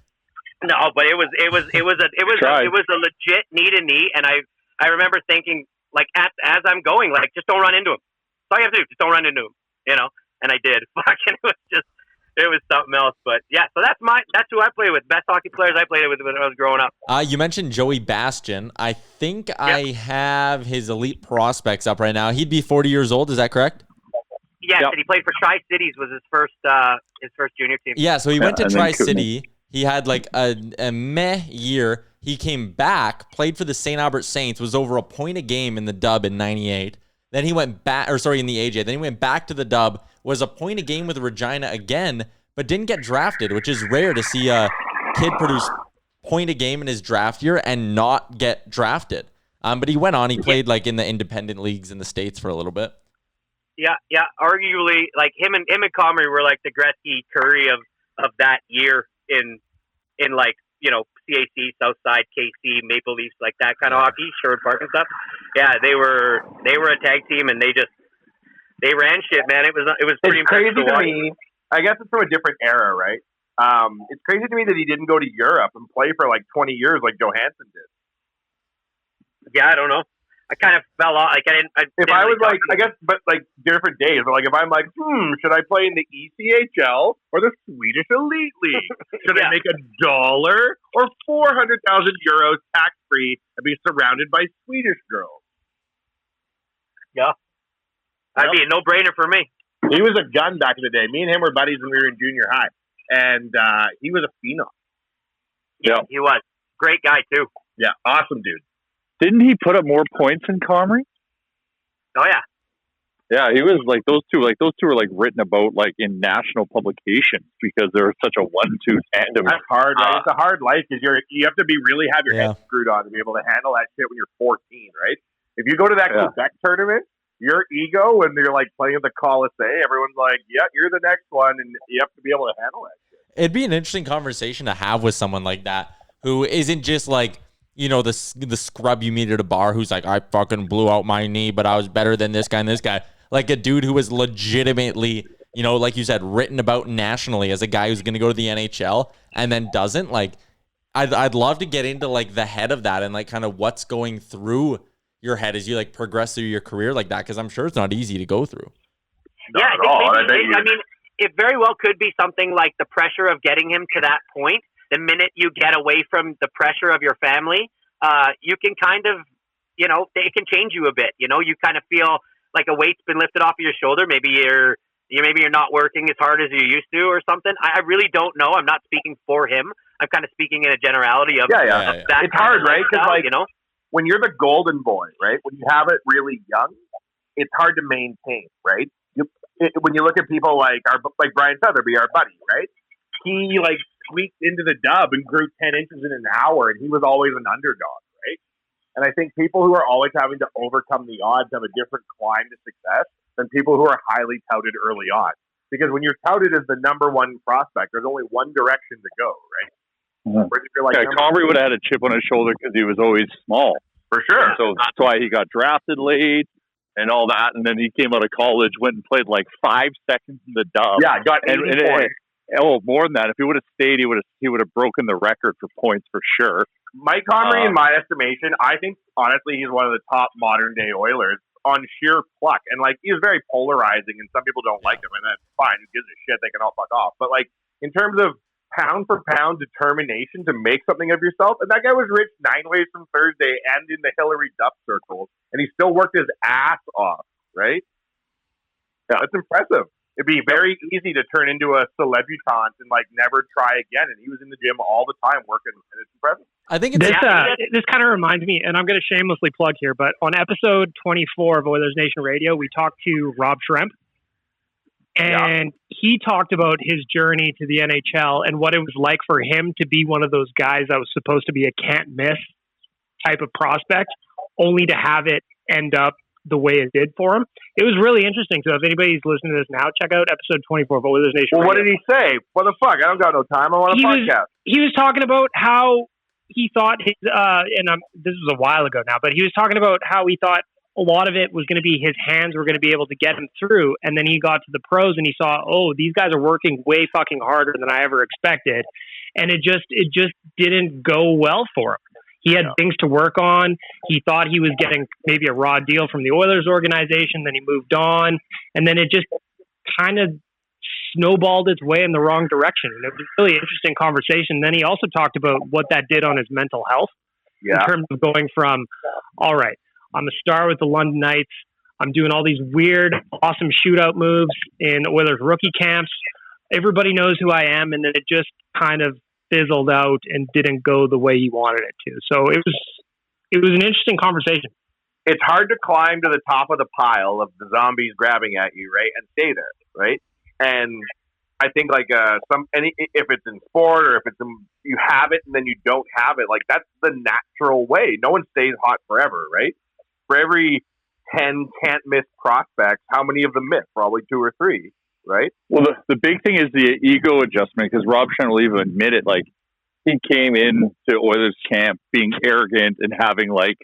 [SPEAKER 6] No, but it was a legit knee to knee, and I remember thinking, like, as I'm going, like, just don't run into him. That's all you have to do, just don't run into him, you know. And I did. Fucking, it was something else. But yeah, so that's who I played with. Best hockey players I played with when I was growing up.
[SPEAKER 3] You mentioned Joey Bastian. I think I have his elite prospects up right now. He'd be 40 years old. Is that correct?
[SPEAKER 6] Yes, and he played for Tri-Cities. Was his first junior team.
[SPEAKER 3] Yeah, so he went to Tri-City. He had like a meh year. He came back, played for the St. Albert Saints, was over a point a game in the dub in '98. Then he went back, in the AJ. Then he went back to the dub, was a point a game with Regina again, but didn't get drafted, which is rare to see a kid produce point a game in his draft year and not get drafted. But he went on. He played like in the independent leagues in the States for a little bit.
[SPEAKER 6] Yeah. Arguably, like him and Comrie were like the Gretzky Curry of that year in like, you know, CAC, Southside, KC, Maple Leafs, like that kind of hockey, Sherwood Park and stuff. Yeah, they were a tag team, and they ran shit, man. It was pretty
[SPEAKER 5] crazy
[SPEAKER 6] impressive
[SPEAKER 5] to me. I guess it's from a different era, right? It's crazy to me that he didn't go to Europe and play for like 20 years like Johansson did.
[SPEAKER 6] Yeah, I don't know. I kind of fell off. Like
[SPEAKER 5] I was like, I guess, but like different days. But like, if I'm like, should I play in the ECHL or the Swedish Elite League? Should I make $1 or 400,000 euros tax free and be surrounded by Swedish girls?
[SPEAKER 6] Yeah, that'd be a no brainer for me.
[SPEAKER 5] He was a gun back in the day. Me and him were buddies when we were in junior high, and he was a phenom.
[SPEAKER 6] Yeah, he was great guy too.
[SPEAKER 5] Yeah, awesome dude.
[SPEAKER 8] Didn't he put up more points than Comrie?
[SPEAKER 6] Oh yeah.
[SPEAKER 8] Yeah, he was like those two were like written about like in national publications because they're such a 1-2 tandem.
[SPEAKER 5] That's hard, right? It's a hard life because you have to have your head screwed on to be able to handle that shit when you're 14, right? If you go to that Quebec tournament, your ego when you're like playing at the Colisée, everyone's like, "Yeah, you're the next one," and you have to be able to handle that shit.
[SPEAKER 3] It'd be an interesting conversation to have with someone like that who isn't just like, you know, the scrub you meet at a bar who's like, "I fucking blew out my knee, but I was better than this guy and this guy." Like a dude who was legitimately, you know, like you said, written about nationally as a guy who's going to go to the NHL and then doesn't. Like, I'd love to get into like the head of that and like kind of what's going through your head as you like progress through your career like that, because I'm sure it's not easy to go through.
[SPEAKER 6] Yeah, I mean, it very well could be something like the pressure of getting him to that point. The minute you get away from the pressure of your family, you can kind of, you know, it can change you a bit. You know, you kind of feel like a weight's been lifted off of your shoulder. Maybe you're not working as hard as you used to or something. I really don't know. I'm not speaking for him. I'm kind of speaking in a generality of that.
[SPEAKER 5] It's hard, right? Because like,
[SPEAKER 6] you know,
[SPEAKER 5] when you're the golden boy, right? When you have it really young, it's hard to maintain, right? When you look at people like Brian Featherby, our buddy, right? He like squeaked into the dub and grew 10 inches in an hour, and he was always an underdog, right? And I think people who are always having to overcome the odds have a different climb to success than people who are highly touted early on. Because when you're touted as the number one prospect, there's only one direction to go, right?
[SPEAKER 8] Mm-hmm. Comrie would have had a chip on his shoulder because he was always small.
[SPEAKER 5] For sure.
[SPEAKER 8] So that's why he got drafted late and all that. And then he came out of college, went and played like 5 seconds in the dub.
[SPEAKER 5] Yeah, got 80 points.
[SPEAKER 8] More than that. If he would have stayed, he would have broken the record for points for sure.
[SPEAKER 5] Mike Comrie, in my estimation, I think honestly he's one of the top modern day Oilers on sheer pluck. And like he's very polarizing, and some people don't like him, and that's fine. Who gives a shit? They can all fuck off. But like in terms of pound for pound determination to make something of yourself, and that guy was rich 9 ways from Thursday and in the Hillary Duff circles, and he still worked his ass off. Right? Yeah, that's impressive. It'd be very easy to turn into a celebutant and like never try again. And he was in the gym all the time working, and it's impressive.
[SPEAKER 3] I think it's
[SPEAKER 7] This kind of reminds me, and I'm going to shamelessly plug here, but on episode 24 of Oilers Nation Radio, we talked to Rob Schremp, and he talked about his journey to the NHL and what it was like for him to be one of those guys that was supposed to be a can't miss type of prospect, only to have it end up the way it did for him. It was really interesting. So if anybody's listening to this now, check out episode 24 of Oilers Nation.
[SPEAKER 5] Well, what did he say? What the fuck? I don't got no time. I want a podcast.
[SPEAKER 7] He was talking about how he thought his, this was a while ago now, but he was talking about how he thought a lot of it was going to be his hands were going to be able to get him through. And then he got to the pros and he saw, oh, these guys are working way fucking harder than I ever expected. And it just didn't go well for him. He had things to work on. He thought he was getting maybe a raw deal from the Oilers organization. Then he moved on. And then it just kind of snowballed its way in the wrong direction. And it was a really interesting conversation. Then he also talked about what that did on his mental health in terms of going from, all right, I'm a star with the London Knights. I'm doing all these weird, awesome shootout moves in Oilers rookie camps. Everybody knows who I am. And then it just kind of fizzled out and didn't go the way he wanted it to. So it was an interesting conversation.
[SPEAKER 5] It's hard to climb to the top of the pile of the zombies grabbing at you, right, and stay there, right? And I think like if it's in sport or if it's you have it and then you don't have it, like that's the natural way. No one stays hot forever, right? For every 10 can't miss prospects, how many of them miss? Probably 2 or 3. Right.
[SPEAKER 8] Well, the big thing is the ego adjustment, because Rob Schneider will even admit it. Like, he came into Oilers camp being arrogant and having like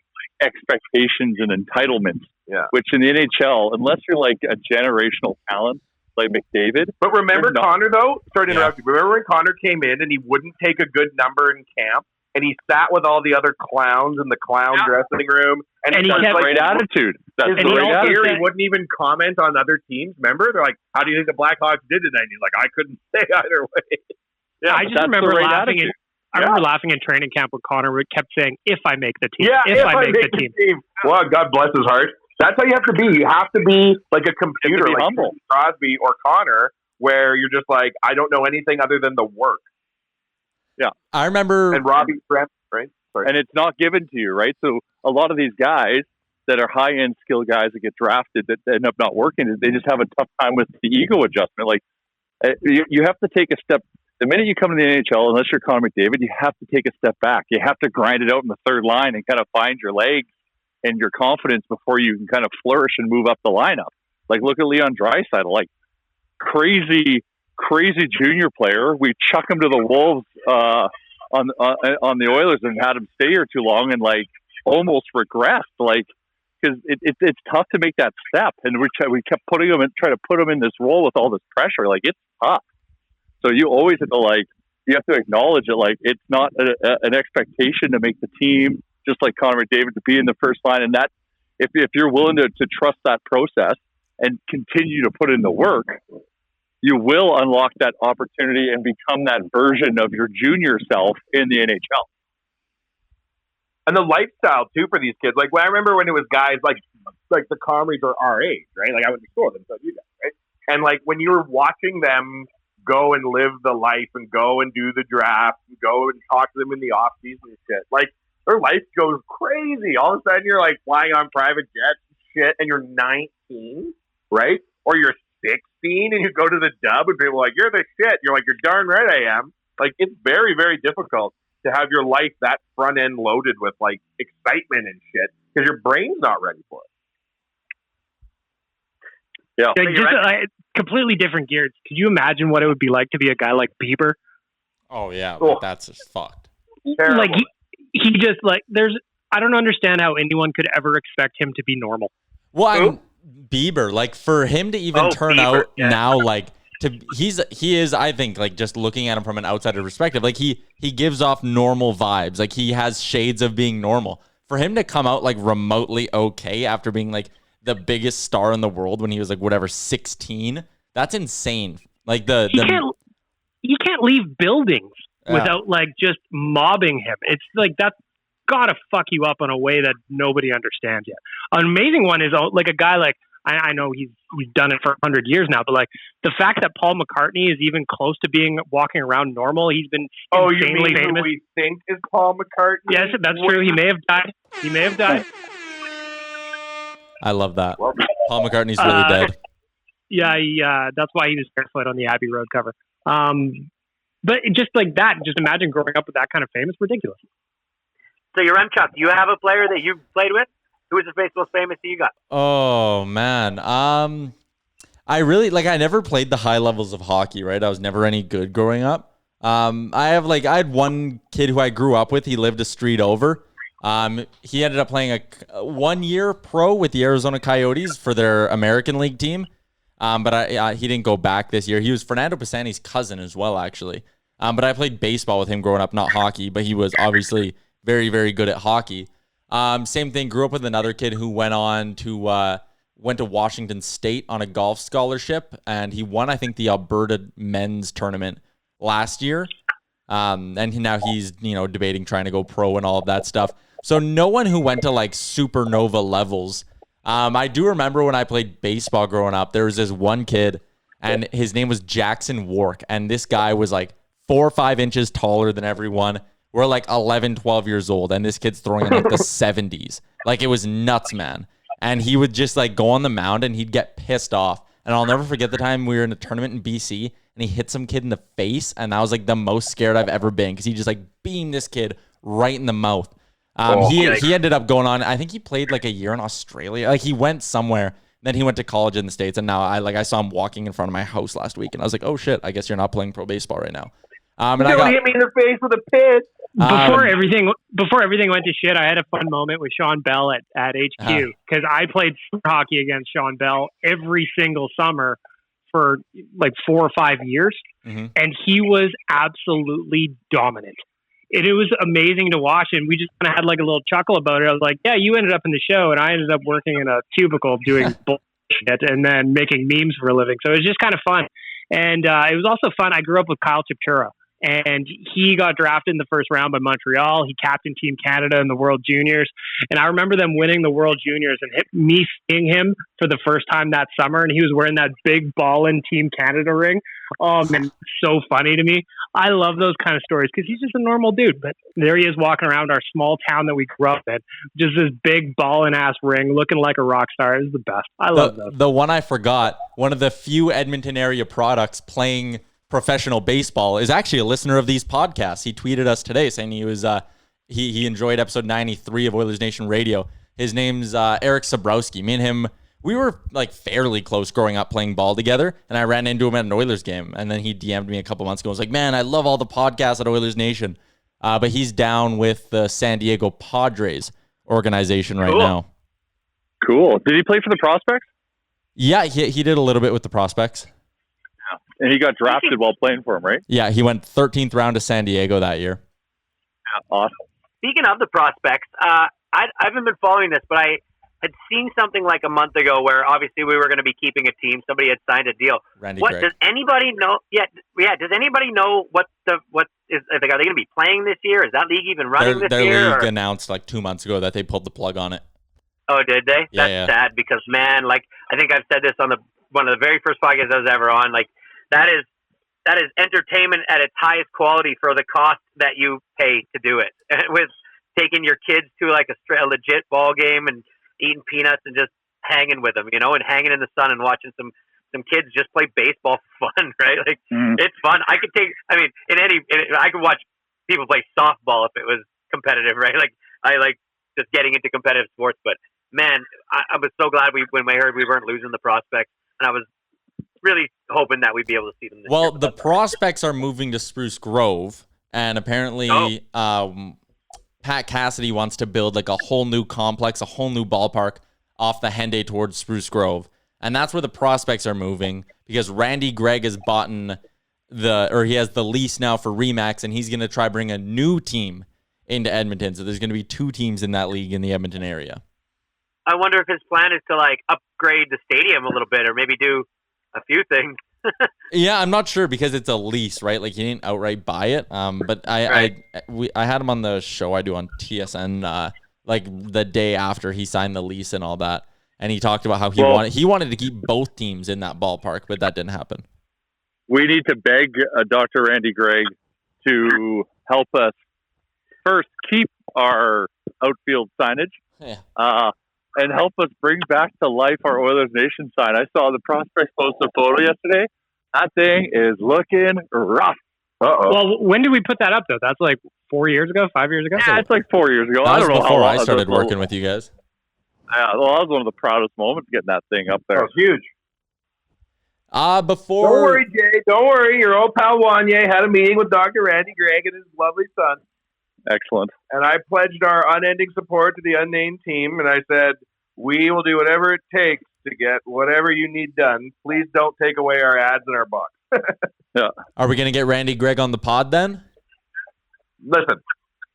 [SPEAKER 8] expectations and entitlements. Yeah. Which in the NHL, unless you're like a generational talent like McDavid.
[SPEAKER 5] But remember Connor though. Sorry to interrupt you. Remember when Connor came in and he wouldn't take a good number in camp, and he sat with all the other clowns in the clown dressing room, and he had
[SPEAKER 8] a great attitude. That's
[SPEAKER 5] his
[SPEAKER 8] great attitude.
[SPEAKER 5] He wouldn't even comment on other teams. Remember, they're like, "How do you think the Blackhawks did tonight?" And he's like, "I couldn't say either way."
[SPEAKER 7] I just remember laughing. I remember laughing in training camp when Connor kept saying, "If I make the team, if I make the team."
[SPEAKER 5] Well, God bless his heart. That's how you have to be. You have to be like a computer, like humble. Crosby or Connor, where you're just like, I don't know anything other than the work.
[SPEAKER 8] Yeah,
[SPEAKER 3] I remember.
[SPEAKER 5] And Robbie Brent, right? Sorry.
[SPEAKER 8] And it's not given to you, right? So a lot of these guys that are high-end skill guys that get drafted that end up not working, they just have a tough time with the ego adjustment. Like, you have to take a step. The minute you come to the NHL, unless you're Connor McDavid, you have to take a step back. You have to grind it out in the third line and kind of find your legs and your confidence before you can kind of flourish and move up the lineup. Like, look at Leon Draisaitl, like crazy junior player. We chuck him to the Wolves on the Oilers and had him stay here too long and like almost regressed, like, because it's tough to make that step. And we kept putting him and try to put him in this role with all this pressure. Like, it's tough. So you always have to you have to acknowledge it. Like, it's not an expectation to make the team, just like Connor McDavid, to be in the first line. And that if you're willing to trust that process and continue to put in the work, you will unlock that opportunity and become that version of your junior self in the NHL.
[SPEAKER 5] And the lifestyle too for these kids. Like, when I remember when it was guys like the Comries are our age, right? Like, I went to school with them, so you guys, right? And like when you were watching them go and live the life and go and do the draft and go and talk to them in the off season and shit, like their life goes crazy. All of a sudden you're like flying on private jets and shit, and you're 19, right? Or you're 16 and you go to the dub and people are like, you're the shit. You're like, you're darn right I am. Like, it's very, very difficult to have your life that front end loaded with like excitement and shit because your brain's not ready for it.
[SPEAKER 8] Yeah.
[SPEAKER 7] Just completely different gears. Could you imagine what it would be like to be a guy like Bieber?
[SPEAKER 3] Oh yeah, like, that's just fucked.
[SPEAKER 5] Terrible.
[SPEAKER 7] Like he just like I don't understand how anyone could ever expect him to be normal.
[SPEAKER 3] Well, Bieber, like for him to even turn out now, like he is, I think, like just looking at him from an outsider perspective, like he gives off normal vibes. Like he has shades of being normal. For him to come out like remotely okay after being like the biggest star in the world when he was like whatever 16, that's insane. Like
[SPEAKER 7] he can't leave buildings without like just mobbing him. It's like that's gotta fuck you up in a way that nobody understands yet. An amazing one is like a guy like I know he's done it for 100 years now, but like the fact that Paul McCartney is even close to being walking around normal, he's been insanely famous.
[SPEAKER 5] Who we think is Paul McCartney?
[SPEAKER 7] Yes, that's true. He may have died.
[SPEAKER 3] I love that. Paul McCartney's really dead.
[SPEAKER 7] Yeah, that's why he was barefoot on the Abbey Road cover. But just like that, just imagine growing up with that kind of fame. It's ridiculous.
[SPEAKER 6] So you're Chuck. Do you have a player that you played with? Who is the most famous that you got?
[SPEAKER 3] Oh man, I really I never played the high levels of hockey. Right, I was never any good growing up. I had one kid who I grew up with. He lived a street over. He ended up playing a 1 year pro with the Arizona Coyotes for their American League team. But he didn't go back this year. He was Fernando Pisani's cousin as well, actually. But I played baseball with him growing up, not hockey, but he was obviously very, very good at hockey. Same thing, grew up with another kid who went to Washington State on a golf scholarship, and he won, I think, the Alberta men's tournament last year. And now he's, debating trying to go pro and all of that stuff. So no one who went to supernova levels. I do remember when I played baseball growing up, there was this one kid and his name was Jackson Wark. And this guy was 4 or 5 inches taller than everyone. We're 11, 12 years old. And this kid's throwing in the 70s. It was nuts, man. And he would just go on the mound and he'd get pissed off. And I'll never forget the time we were in a tournament in BC and he hit some kid in the face. And that was the most scared I've ever been because he just beamed this kid right in the mouth. He ended up going on, I think he played a year in Australia. He went somewhere, then he went to college in the States, and now I saw him walking in front of my house last week, and I was like, oh shit, I guess you're not playing pro baseball right now.
[SPEAKER 5] Don't hit me in the face with a pitch.
[SPEAKER 7] Before everything went to shit, I had a fun moment with Sean Bell at HQ because I played summer hockey against Sean Bell every single summer for 4 or 5 years, and he was absolutely dominant. It was amazing to watch, and we just kind of had a little chuckle about it. I was like, yeah, you ended up in the show, and I ended up working in a cubicle doing bullshit and then making memes for a living. So it was just kind of fun. And it was also fun. I grew up with Kyle Chipchura, and he got drafted in the first round by Montreal. He captained Team Canada in the World Juniors. And I remember them winning the World Juniors and me seeing him for the first time that summer, and he was wearing that big ballin' Team Canada ring. Oh, man, so funny to me. I love those kind of stories because he's just a normal dude. But there he is walking around our small town that we grew up in. Just this big ballin' ass ring looking like a rock star. It was the best. I love those. The one I forgot, one of the few Edmonton area products playing professional baseball is actually a listener of these podcasts. He tweeted us today saying he was he enjoyed episode 93 of Oilers Nation Radio. His name's Eric Sabrowski. Me and him, we were fairly close growing up playing ball together, and I ran into him at an Oilers game, and then he DM'd me a couple months ago. I was like, man, I love all the podcasts at Oilers Nation. But he's down with the San Diego Padres organization right now.
[SPEAKER 8] Cool. Did he play for the Prospects?
[SPEAKER 3] Yeah, he did a little bit with the Prospects.
[SPEAKER 8] Yeah. And he got drafted while playing for him, right?
[SPEAKER 3] Yeah, he went 13th round to San Diego that year.
[SPEAKER 8] Yeah, awesome.
[SPEAKER 6] Speaking of the Prospects, I haven't been following this, but I had seen something a month ago where obviously we were going to be keeping a team. Somebody had signed a deal.
[SPEAKER 3] Randy
[SPEAKER 6] what
[SPEAKER 3] Gregg.
[SPEAKER 6] Does anybody know? Yeah. Does anybody know are they going to be playing this year? Is that league even running this year?
[SPEAKER 3] Their league announced 2 months ago that they pulled the plug on it.
[SPEAKER 6] Oh, did they?
[SPEAKER 3] Yeah,
[SPEAKER 6] That's sad because man, I think I've said this on one of the very first podcasts I was ever on. That is entertainment at its highest quality for the cost that you pay to do it. With taking your kids to a legit ball game and eating peanuts and just hanging with them, and hanging in the sun and watching some kids just play baseball for fun, right? It's fun. I could I could watch people play softball if it was competitive, right? I like just getting into competitive sports, but man, I was so glad when I heard we weren't losing the Prospects, and I was really hoping that we'd be able to see them this year.
[SPEAKER 3] Well, the Prospects are moving to Spruce Grove, and apparently Pat Cassidy wants to build a whole new complex, a whole new ballpark off the Henday towards Spruce Grove. And that's where the Prospects are moving because Randy Gregg has he has the lease now for Remax, and he's going to try bring a new team into Edmonton. So there's going to be 2 teams in that league in the Edmonton area.
[SPEAKER 6] I wonder if his plan is to upgrade the stadium a little bit or maybe do a few things.
[SPEAKER 3] Yeah, I'm not sure because it's a lease, right? He didn't outright buy it. But I had him on the show I do on TSN the day after he signed the lease and all that. and he talked about how he wanted to keep both teams in that ballpark, but that didn't happen.
[SPEAKER 8] We need to beg Dr. Randy Gregg to help us first keep our outfield signage, and help us bring back to life our Oilers Nation sign. I saw the Prospects post a photo yesterday. That thing is looking rough.
[SPEAKER 7] Well, when did we put that up, though? That's like 4 years ago, 5 years ago?
[SPEAKER 8] Yeah, it's like 4 years ago.
[SPEAKER 3] That was
[SPEAKER 8] I don't know
[SPEAKER 3] before
[SPEAKER 8] how
[SPEAKER 3] I started working with you guys.
[SPEAKER 8] Yeah, well, that was one of the proudest moments getting that thing up there.
[SPEAKER 5] That was huge.
[SPEAKER 3] Before.
[SPEAKER 5] Don't worry, Jay. Don't worry. Your old pal Wanye had a meeting with Dr. Randy Gregg and his lovely son.
[SPEAKER 8] Excellent.
[SPEAKER 5] And I pledged our unending support to the unnamed team. And I said, we will do whatever it takes to get whatever you need done. Please don't take away our ads in our box.
[SPEAKER 8] Yeah.
[SPEAKER 3] Are we going to get Randy Gregg on the pod then?
[SPEAKER 5] Listen,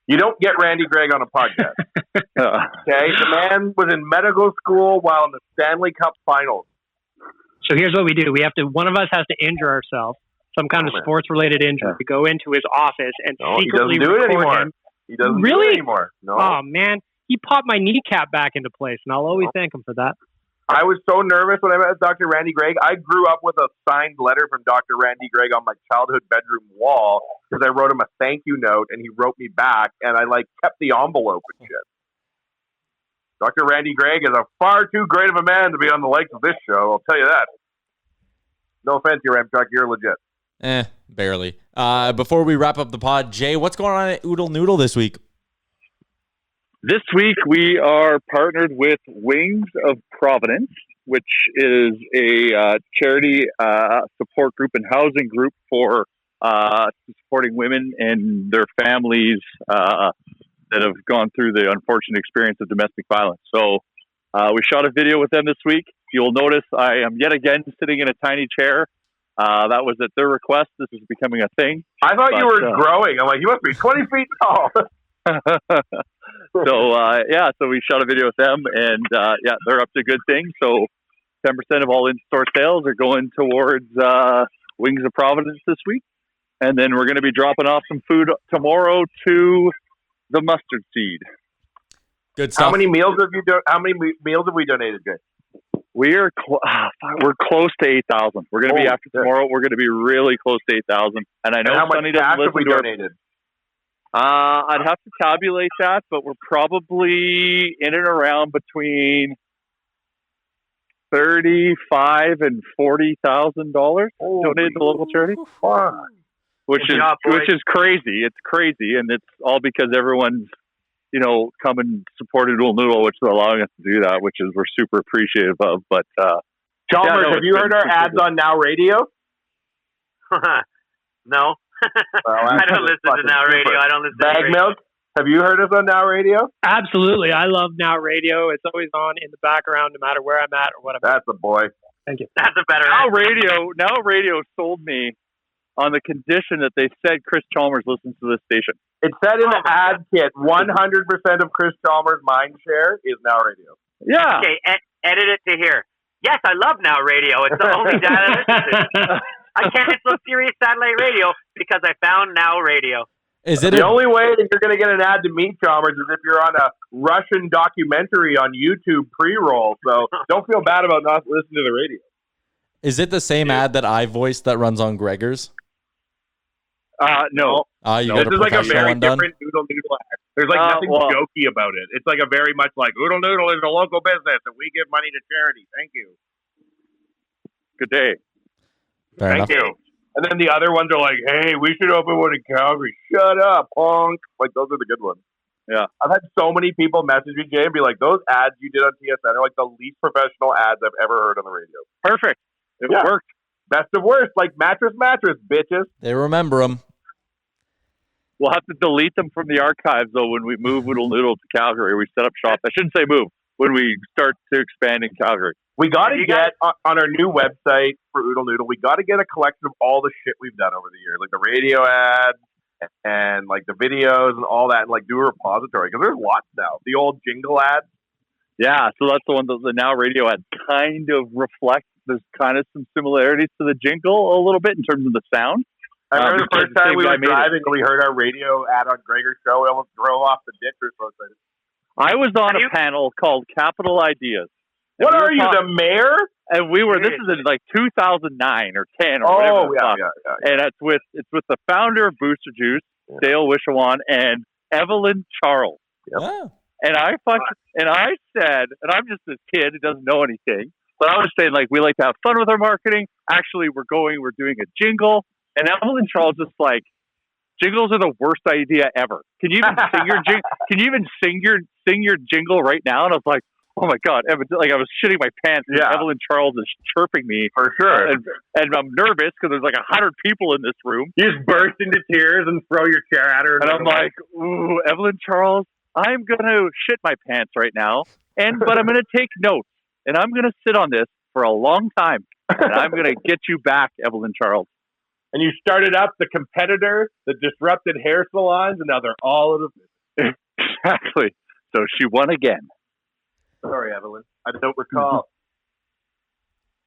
[SPEAKER 5] you don't get Randy Gregg on a podcast. Okay? The man was in medical school while in the Stanley Cup Finals.
[SPEAKER 7] So here's what we do. One of us has to injure ourselves, some kind of sports-related injury. We go into his office and secretly record him.
[SPEAKER 5] He doesn't
[SPEAKER 7] really?
[SPEAKER 5] do it anymore. No.
[SPEAKER 7] Oh, man. He popped my kneecap back into place, and I'll always thank him for that.
[SPEAKER 5] I was so nervous when I met Dr. Randy Gregg. I grew up with a signed letter from Dr. Randy Gregg on my childhood bedroom wall because I wrote him a thank you note, and he wrote me back, and I kept the envelope and shit. Dr. Randy Gregg is a far too great of a man to be on the likes of this show, I'll tell you that. No offense, your Amtrak, you're legit.
[SPEAKER 3] Barely. Before we wrap up the pod, Jay, what's going on at Doodle Noodle this week?
[SPEAKER 8] This week, we are partnered with Wings of Providence, which is a charity support group and housing group for supporting women and their families that have gone through the unfortunate experience of domestic violence. So we shot a video with them this week. You'll notice I am yet again sitting in a tiny chair. That was at their request. This is becoming a thing.
[SPEAKER 5] I thought you were growing. I'm like, you must be 20 feet tall. So we shot a video with them, and they're up to good things. So 10% of all in-store sales are going towards Wings of Providence this week, and then we're going to be dropping off some food tomorrow to the Mustard Seed.
[SPEAKER 3] Good stuff.
[SPEAKER 5] How many meals have we donated, Jay?
[SPEAKER 8] We're close to 8,000. We're going to be after tomorrow. We're going to be really close to 8,000. And I know
[SPEAKER 5] how much
[SPEAKER 8] Sonny
[SPEAKER 5] cash
[SPEAKER 8] doesn't
[SPEAKER 5] have we donated?
[SPEAKER 8] I'd have to tabulate that, but we're probably in and around between $35,000 and $40,000 donated to the local charity, which is crazy. It's crazy, and it's all because everyone's come and supported Doodle Noodle, which is allowing us to do that, which is we're super appreciative of. But
[SPEAKER 5] Chalmers, have you heard our ads on Now Radio?
[SPEAKER 6] No. I don't listen to Now Radio. I don't listen to
[SPEAKER 5] Bag Milk, have you heard us on Now Radio?
[SPEAKER 7] Absolutely. I love Now Radio. It's always on in the background, no matter where I'm at or what I'm at.
[SPEAKER 5] That's a boy.
[SPEAKER 7] Thank you.
[SPEAKER 6] That's a better
[SPEAKER 8] Now Radio sold me on the condition that they said Chris Chalmers listens to this station.
[SPEAKER 5] It said in the ad kit, 100% of Chris Chalmers' mind share is Now Radio.
[SPEAKER 8] Yeah.
[SPEAKER 6] Okay, edit it to here. Yes, I love Now Radio. It's the only data I listen to. I cancel Sirius Satellite Radio because I found Now Radio.
[SPEAKER 3] Is it
[SPEAKER 5] the only way that you're going to get an ad to meet Chalmers is if you're on a Russian documentary on YouTube pre-roll. So don't feel bad about not listening to the radio.
[SPEAKER 3] Is it the same ad that I voiced that runs on Gregor's?
[SPEAKER 8] No.
[SPEAKER 5] This is like a very different Doodle Noodle ad. There's nothing jokey about it. It's like a very much like Doodle Noodle is a local business and we give money to charity. Thank you.
[SPEAKER 8] Good day.
[SPEAKER 3] Thank
[SPEAKER 5] you. And then the other ones are like, hey, we should open one in Calgary. Shut up, punk. Like, those are the good ones.
[SPEAKER 8] Yeah.
[SPEAKER 5] I've had so many people message me, Jay, and be like, those ads you did on TSN are like the least professional ads I've ever heard on the radio.
[SPEAKER 8] Perfect. It worked.
[SPEAKER 5] Best of worst, like mattress, bitches.
[SPEAKER 3] They remember them.
[SPEAKER 8] We'll have to delete them from the archives, though, when we move Doodle Noodle to Calgary. We set up shop. I shouldn't say move. When we start to expand in Calgary.
[SPEAKER 5] We got to get on our new website for Doodle Noodle, we got to get a collection of all the shit we've done over the years, like the radio ads and like the videos and all that, and like do a repository, because there's lots now. The old jingle ads.
[SPEAKER 8] Yeah, so that's the one that the Now Radio ad kind of reflects. There's kind of some similarities to the jingle a little bit in terms of the sound.
[SPEAKER 5] I remember the first time we were driving and we heard our radio ad on Gregor's show, we almost drove off the ditch or so excited.
[SPEAKER 8] I was on a panel called Capital Ideas,
[SPEAKER 5] What are you, the mayor?
[SPEAKER 8] And this is in like 2009 or 10 or whatever. And it's with the founder of Booster Juice, Dale Wishawan, and Evelyn Charles.
[SPEAKER 1] Yep.
[SPEAKER 3] Oh.
[SPEAKER 8] And I said, and I'm just this kid who doesn't know anything, but I was saying, like, we like to have fun with our marketing. Actually, we're doing a jingle. And Evelyn Charles is like, jingles are the worst idea ever. Can you even sing your sing your jingle right now? And I was like, oh my God, Evan, like I was shitting my pants.
[SPEAKER 5] Yeah.
[SPEAKER 8] Evelyn Charles is chirping me
[SPEAKER 5] For sure.
[SPEAKER 8] and I'm nervous because there's like 100 people in this room.
[SPEAKER 5] You just burst into tears and throw your chair at her.
[SPEAKER 8] And I'm like, ooh, Evelyn Charles, I'm going to shit my pants right now. But I'm going to take notes and I'm going to sit on this for a long time. And I'm going to get you back, Evelyn Charles.
[SPEAKER 5] And you started up the competitor that disrupted hair salons, and now they're all out of business.
[SPEAKER 8] Exactly. So she won again.
[SPEAKER 5] Sorry, Evelyn. I don't recall.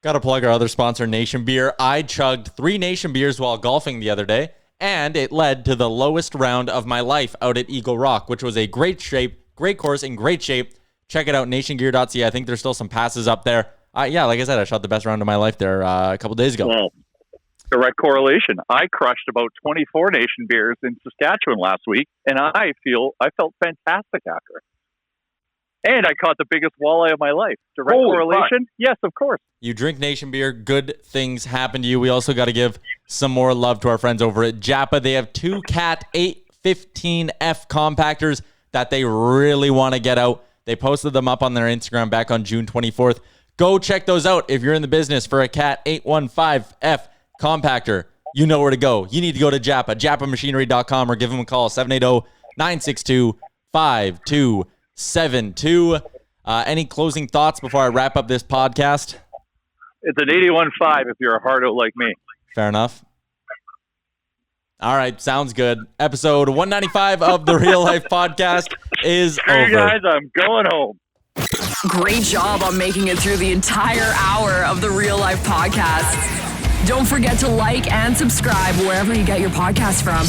[SPEAKER 3] Got to plug our other sponsor, Nation Beer. I chugged 3 Nation Beers while golfing the other day, and it led to the lowest round of my life out at Eagle Rock, which was a great course in great shape. Check it out, nationgear.ca. I think there's still some passes up there. Yeah, like I said, I shot the best round of my life there a couple days ago.
[SPEAKER 8] Well, direct correlation. I crushed about 24 Nation Beers in Saskatchewan last week, and I felt fantastic after it. And I caught the biggest walleye of my life. Direct correlation? Fuck. Yes, of course.
[SPEAKER 3] You drink Nation Beer, good things happen to you. We also got to give some more love to our friends over at Japa. They have 2 Cat 815F compactors that they really want to get out. They posted them up on their Instagram back on June 24th. Go check those out if you're in the business for a Cat 815F compactor. You know where to go. You need to go to Japa, japamachinery.com, or give them a call, 780-962-5272. Any closing thoughts before I wrap up this podcast?
[SPEAKER 8] It's an 81.5 if you're a hardo like me.
[SPEAKER 3] Fair enough. All right, sounds good. Episode 195 of the Real Life Podcast is over.
[SPEAKER 8] Hey guys, I'm going home.
[SPEAKER 2] Great job on making it through the entire hour of the Real Life Podcast. Don't forget to like and subscribe wherever you get your podcast from.